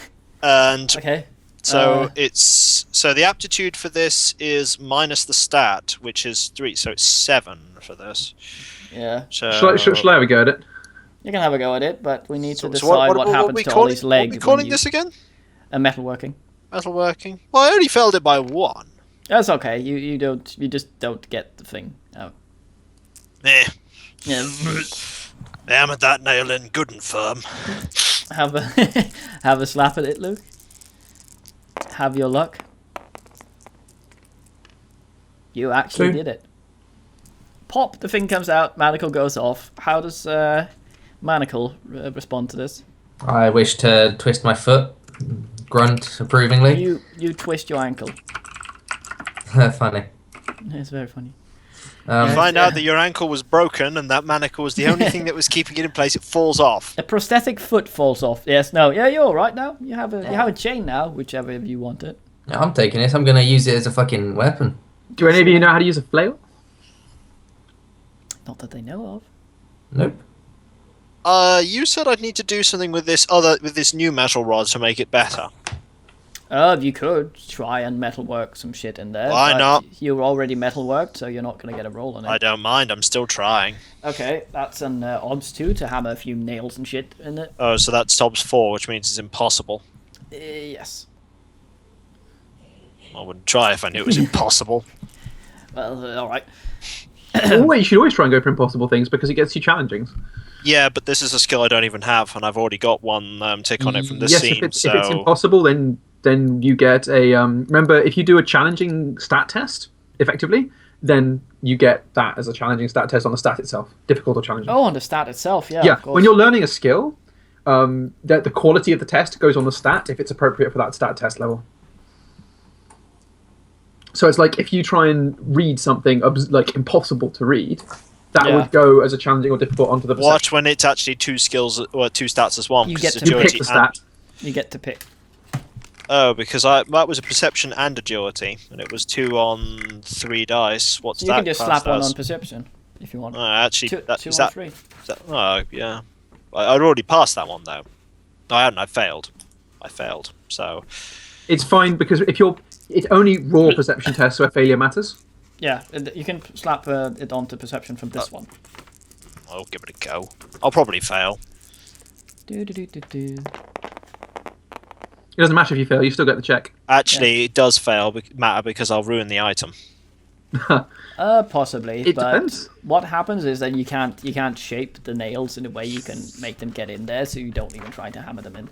S1: And
S2: Okay.
S1: so the aptitude for this is minus the stat, which is 3, so it's 7 for this.
S2: Yeah.
S1: So
S3: shall I have a go at it?
S2: You can have a go at it, but we need to
S1: so
S2: decide what happens
S1: we
S2: to
S1: calling,
S2: Ollie's leg.
S1: What are we calling
S2: when you-
S1: this again?
S2: Metalworking.
S1: Metalworking. Well, I only failed it by 1.
S2: That's okay. You just don't get the thing out.
S1: Eh,
S2: Yeah.
S1: hammered that nail in good and firm.
S2: Have a have a slap at it, Luke. Have your luck. You actually
S4: 2.
S2: did it. Pop, the thing comes out, Manacle goes off. How does Manacle respond to this?
S4: I wish to twist my foot, grunt approvingly.
S2: You twist your ankle.
S4: Funny.
S2: It's very funny.
S1: Find out that your ankle was broken and that manacle was the only thing that was keeping it in place. It falls off.
S2: A prosthetic foot falls off. Yes, no. Yeah, you're all right now. You have a chain now, whichever of you want it.
S4: Yeah, I'm taking this. I'm gonna use it as a fucking weapon.
S3: Do any of you know how to use a flail?
S2: Not that they know of.
S4: Nope.
S1: You said I'd need to do something with this new metal rod to make it better.
S2: You could try and metalwork some shit in there.
S1: Why
S2: but
S1: not?
S2: You're already metalworked, so you're not going to get a roll on it.
S1: I don't mind. I'm still trying.
S2: Okay, that's an odds 2 to hammer a few nails and shit in it.
S1: Oh, so that's Tobbs 4, which means it's impossible.
S2: Yes.
S1: I wouldn't try if I knew it was impossible.
S2: Well, alright.
S3: You should always try and go for impossible things because it gets you challenging.
S1: Yeah, but this is a skill I don't even have, and I've already got one tick on it from this
S3: yes,
S1: scene.
S3: if it's
S1: so
S3: impossible, then you get a remember, if you do a challenging stat test effectively, then you get that as a challenging stat test on the stat itself, difficult or challenging.
S2: Oh, on the stat itself, yeah.
S3: Yeah,
S2: Of course.
S3: when you're learning a skill, the quality of the test goes on the stat if it's appropriate for that stat test level. So it's like if you try and read something like impossible to read, that
S2: Yeah.
S3: would go as a challenging or difficult onto the perception.
S1: watch when it's actually two skills or two stats as one.
S2: You
S1: 'cause
S2: get
S1: it's
S2: to
S3: You
S1: agility
S3: pick the
S1: and-
S3: stat.
S2: You get to pick.
S1: Oh, because that was a perception and agility, and it was 2 on 3 dice. What's
S2: So
S1: that?
S2: you can just
S1: class
S2: slap one
S1: as?
S2: on perception if you want.
S1: Actually,
S2: Two
S1: is
S2: on
S1: that,
S2: 3.
S1: is that? Oh, yeah. I'd already passed that one though. No, I hadn't. I failed. So
S3: It's fine because it's only raw perception tests where failure matters.
S2: Yeah, you can slap it onto perception from this one.
S1: I'll give it a go. I'll probably fail.
S2: Do, do, do, do, do.
S3: It doesn't matter if you fail; you still get the check.
S1: Actually, it does matter because I'll ruin the item.
S2: Possibly.
S3: It
S2: but
S3: depends.
S2: what happens is that you can't shape the nails in a way you can make them get in there, so you don't even try to hammer them in.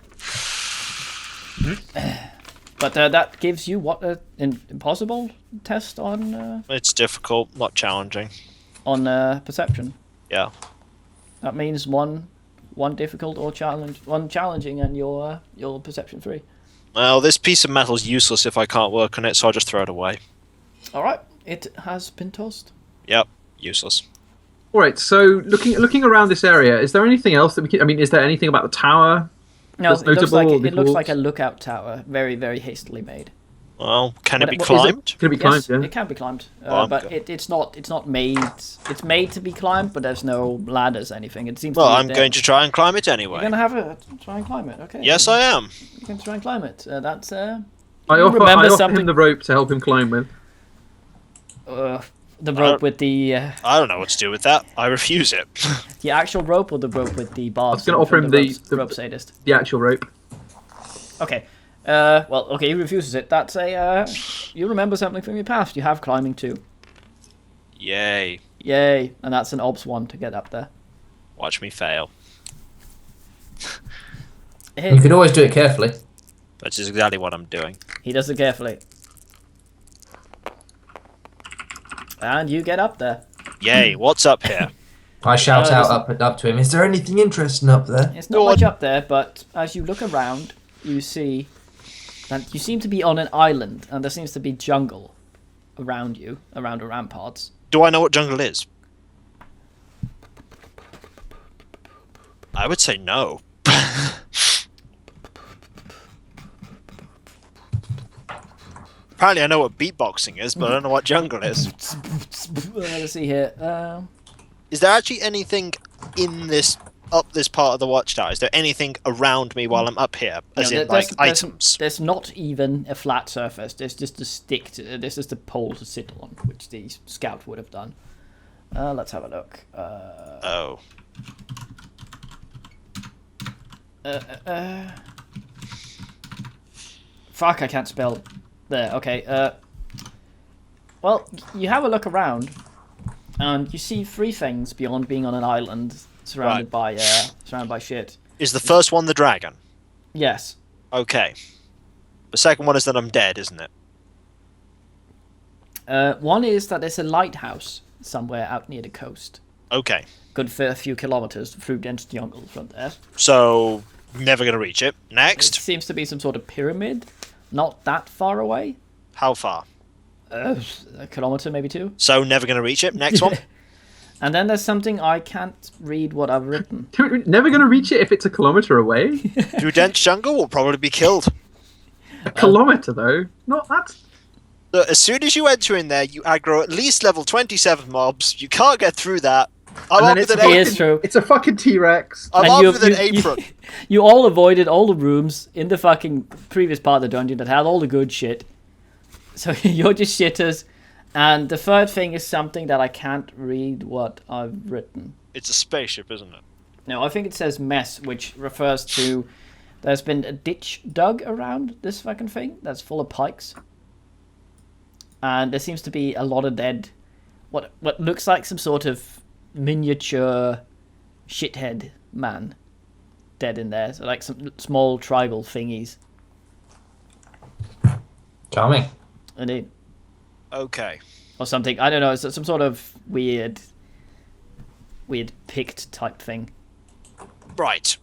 S2: But that gives you what an impossible test on
S1: It's difficult, not challenging.
S2: perception.
S1: Yeah.
S2: That means one difficult or one challenging, and your perception 3.
S1: Well, this piece of metal's useless if I can't work on it, so I'll just throw it away.
S2: All right, it has been tossed.
S1: Yep, useless.
S3: All right. So looking around this area, is there anything else that we can? I mean, is there anything about the tower?
S2: No,
S3: That's
S2: it looks like
S3: notable,
S2: it looks like a
S3: walls?
S2: lookout tower, very very hastily made.
S1: Well, can it be
S2: What- is it-
S1: climbed?
S3: Can it be climbed?
S2: Yes,
S3: Yeah.
S2: it can be climbed,
S1: Well, I'm
S2: but
S1: go-
S2: it's not made. It's made to be climbed, but there's no ladders or anything. It seems.
S1: Well,
S2: to be
S1: I'm
S2: there.
S1: going to try and climb it
S2: You're
S1: anyway.
S2: gonna have a try and climb it, okay?
S1: Yes, I am.
S2: You can try and climb it. That's
S3: I
S2: you
S3: offer
S2: remember something-
S3: him the rope to help him climb with.
S2: the rope with the
S1: I don't know what to do with that. I refuse it.
S2: the actual rope or the rope with the bars.
S3: I was gonna offer him the
S2: rope sadist.
S3: The actual rope.
S2: Okay. Well, okay, he refuses it. That's a you remember something from your past. You have climbing too.
S1: Yay.
S2: Yay! And that's an obs 1 to get up there.
S1: Watch me fail.
S4: You could always do it carefully.
S1: Which is exactly what I'm doing.
S2: He does it carefully. And you get up there.
S1: Yay, what's up here?
S4: I shout
S2: there's
S4: out up to him. Is there anything interesting up there?
S2: It's not
S1: Go
S2: much
S1: on.
S2: up there, but as you look around, you see that you seem to be on an island, and there seems to be jungle around you, around the ramparts.
S1: Do I know what jungle is? I would say no. Apparently I know what beatboxing is, but I don't know what jungle is.
S2: Let's see here.
S1: Is there actually anything in this this part of the watchtower? Is there anything around me while I'm up here? As in like items?
S2: There's not even a flat surface. There's just a stick. This is the pole to sit on, which the scout would have done. Let's have a look.
S1: Oh.
S2: Fuck, I can't spell. There, okay. Well, you have a look around, and you see 3 things beyond being on an island surrounded by shit.
S1: Is the first one the dragon?
S2: Yes.
S1: Okay. The second one is that I'm dead, isn't it?
S2: One is that there's a lighthouse somewhere out near the coast.
S1: Okay.
S2: Good for a few kilometers through dense jungle from there.
S1: So, never gonna reach it.
S2: It
S1: Next.
S2: seems to be some sort of pyramid, not that far away.
S1: How far?
S2: A kilometer, maybe 2.
S1: So, never gonna reach it. Next one.
S2: And then there's something I can't read what I've written.
S3: Never going to reach it if it's a kilometer away.
S1: Through dense jungle, we'll probably be killed.
S3: A kilometer though, not that.
S1: Look, as soon as you enter in there, you aggro at least level 27 mobs. You can't get through that. I'm
S3: And
S1: armed
S3: then
S1: with an
S3: it's
S2: He
S1: apron.
S2: is true.
S3: It's a fucking T-Rex.
S1: I'm
S2: And
S1: armed
S2: you-
S1: with an
S2: you-
S1: apron.
S2: You all avoided all the rooms in the fucking previous part of the dungeon that had all the good shit. So you're just shitters. And the third thing is something that I can't read what I've written.
S1: It's a spaceship, isn't it?
S2: No, I think it says mess, which refers to there's been a ditch dug around this fucking thing that's full of pikes. And there seems to be a lot of dead, what looks like some sort of miniature shithead man dead in there. So like some small tribal thingies.
S4: Charming.
S2: Indeed.
S1: Okay.
S2: Or something. I don't know. It's some sort of weird picked type thing.
S1: Right.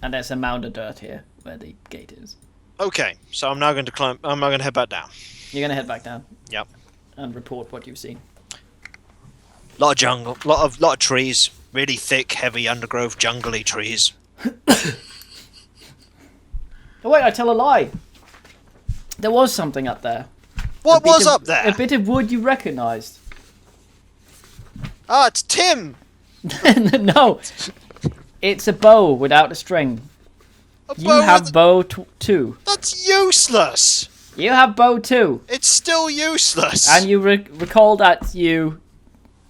S2: And there's a mound of dirt here where the gate is.
S1: Okay. So I'm now going to climb. I'm now going to head back down.
S2: You're gonna head back down.
S1: Yep.
S2: And report what you've seen.
S1: Lot of jungle. Lot of trees. Really thick, heavy undergrowth, jungly trees.
S2: Oh wait, I tell a lie. There was something up there.
S1: What
S2: A bit
S1: was
S2: of-
S1: up there?
S2: A bit of wood you recognised.
S1: Ah, it's Tim.
S2: No, it's a bow without a string.
S1: A
S2: You
S1: bow
S2: have
S1: with-
S2: bow 2.
S1: That's useless.
S2: You have bow 2.
S1: It's still useless.
S2: And you recall that you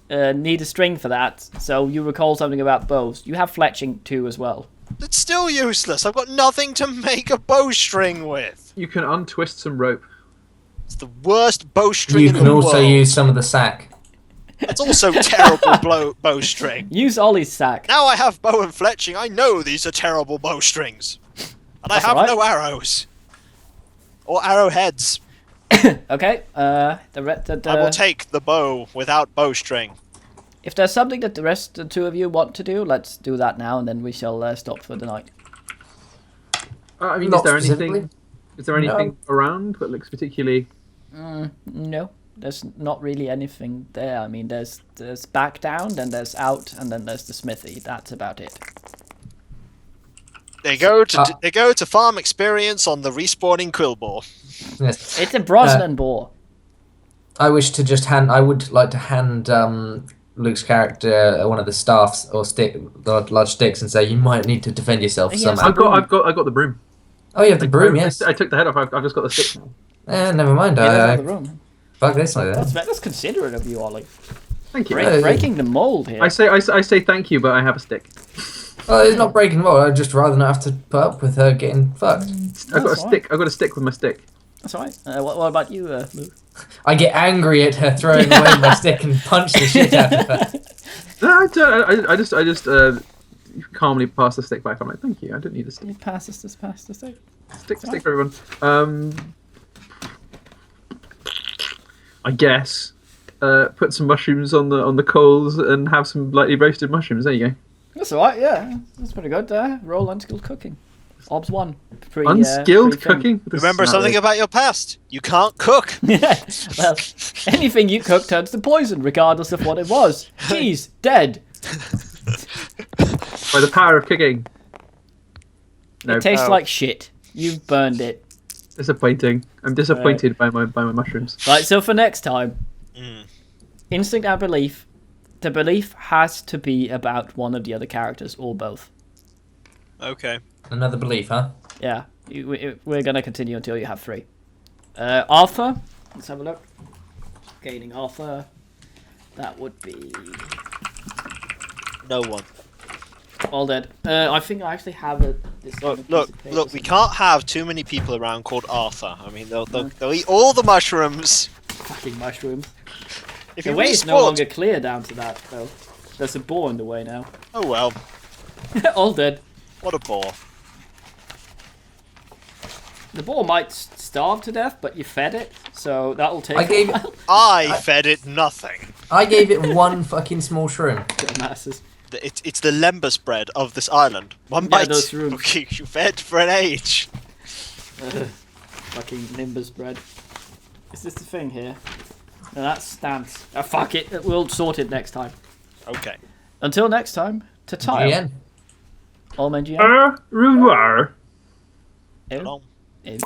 S2: need a string for that, so you recall something about bows. You have fletching 2 as well.
S1: It's still useless. I've got nothing to make a bowstring with.
S3: You can untwist some rope.
S1: It's the worst bowstring
S4: You
S1: in
S4: can
S1: the
S4: also
S1: world.
S4: use some of the sack.
S1: It's also terrible bowstring.
S2: Use Ollie's sack.
S1: Now I have bow and fletching. I know these are terrible bowstrings, and I
S2: That's
S1: have
S2: all right.
S1: no arrows or arrowheads.
S2: Okay, I
S1: I will take the bow without bowstring.
S2: if there's something that the 2 of you want to do, let's do that now, and then we shall stop for the night.
S3: I mean,
S4: Not
S3: is there
S4: specifically.
S3: anything? Is there anything around that looks particularly?
S2: No, there's not really anything there. I mean, there's back down, then there's out, and then there's the smithy. That's about it.
S1: They go to farm experience on the respawning Quillbore.
S4: Yes.
S2: It's a Brosnan boar.
S4: I wish to just hand. I would like to hand Luke's character one of the staffs or the large sticks and say, "You might need to defend yourself
S2: Yes,
S4: somehow."
S3: I've got the broom.
S4: Oh, you have the broom, yes.
S3: I took the head off. I've just got the stick now.
S4: Never mind.
S2: Get out of the room.
S4: Fuck this like that.
S2: That's considerate of you, Ollie.
S3: Thank you.
S2: Breaking the mold here.
S3: I say thank you, but I have a stick.
S4: Well, it's not breaking the mold. I'd just rather not have to put up with her getting fucked.
S3: I've got a
S2: That's
S3: stick. I've got a stick with my stick.
S2: That's all right. What about you, Luke?
S4: I get angry at her throwing away my stick and punch the shit out of her.
S3: No, I don't. I just calmly pass the stick back. I'm like, thank you. I don't need a stick.
S2: You pass this.
S3: Stick for everyone. I guess. Put some mushrooms on the coals and have some lightly roasted mushrooms. There you go.
S2: That's all right. Yeah, that's pretty good. Roll unskilled cooking. Obs 1.
S3: Unskilled cooking.
S1: Remember something about your past. You can't cook.
S2: Yeah. Well, anything you cook turns to poison, regardless of what it was. Cheese dead.
S3: By the power of cooking. No,
S2: It tastes
S1: Oh.
S2: like shit. You've burned it.
S3: disappointing. I'm disappointed by my mushrooms.
S2: Right. So for next time,
S1: Mm.
S2: instinct and belief. The belief has to be about one of the other characters or both.
S1: Okay.
S4: Another belief, huh?
S2: Yeah, we're gonna continue until you have 3. Arthur, let's have a look. Gaining Arthur, that would be
S1: No one.
S2: all dead. I think I actually have this.
S1: Look,
S2: piece
S1: look,
S2: of paper
S1: look. We
S2: somewhere.
S1: can't have too many people around called Arthur. I mean, they'll eat all the mushrooms.
S2: Fucking mushrooms.
S1: If
S2: The
S1: you
S2: way is no
S1: respawn-
S2: longer clear down to that though. There's a boar in the way now.
S1: Oh well,
S2: All dead.
S1: what a bore.
S2: The boar might starve to death, but you fed it, so that'll take.
S4: I gave
S2: a while.
S1: I fed it nothing.
S4: I gave it one fucking small shroom.
S2: Get masses.
S1: It's the lembas bread of this island. One
S2: Yeah,
S1: bite
S2: those rooms.
S1: will keep you fed for an age.
S2: Fucking Nimbus bread. Is this the thing here? No, that's stance. Fuck it. We'll sort it next time.
S1: Okay.
S2: Until next time, to tile.
S4: GN.
S2: All men GM.
S3: Revoir.
S2: Ew.
S1: Long.
S2: Ew.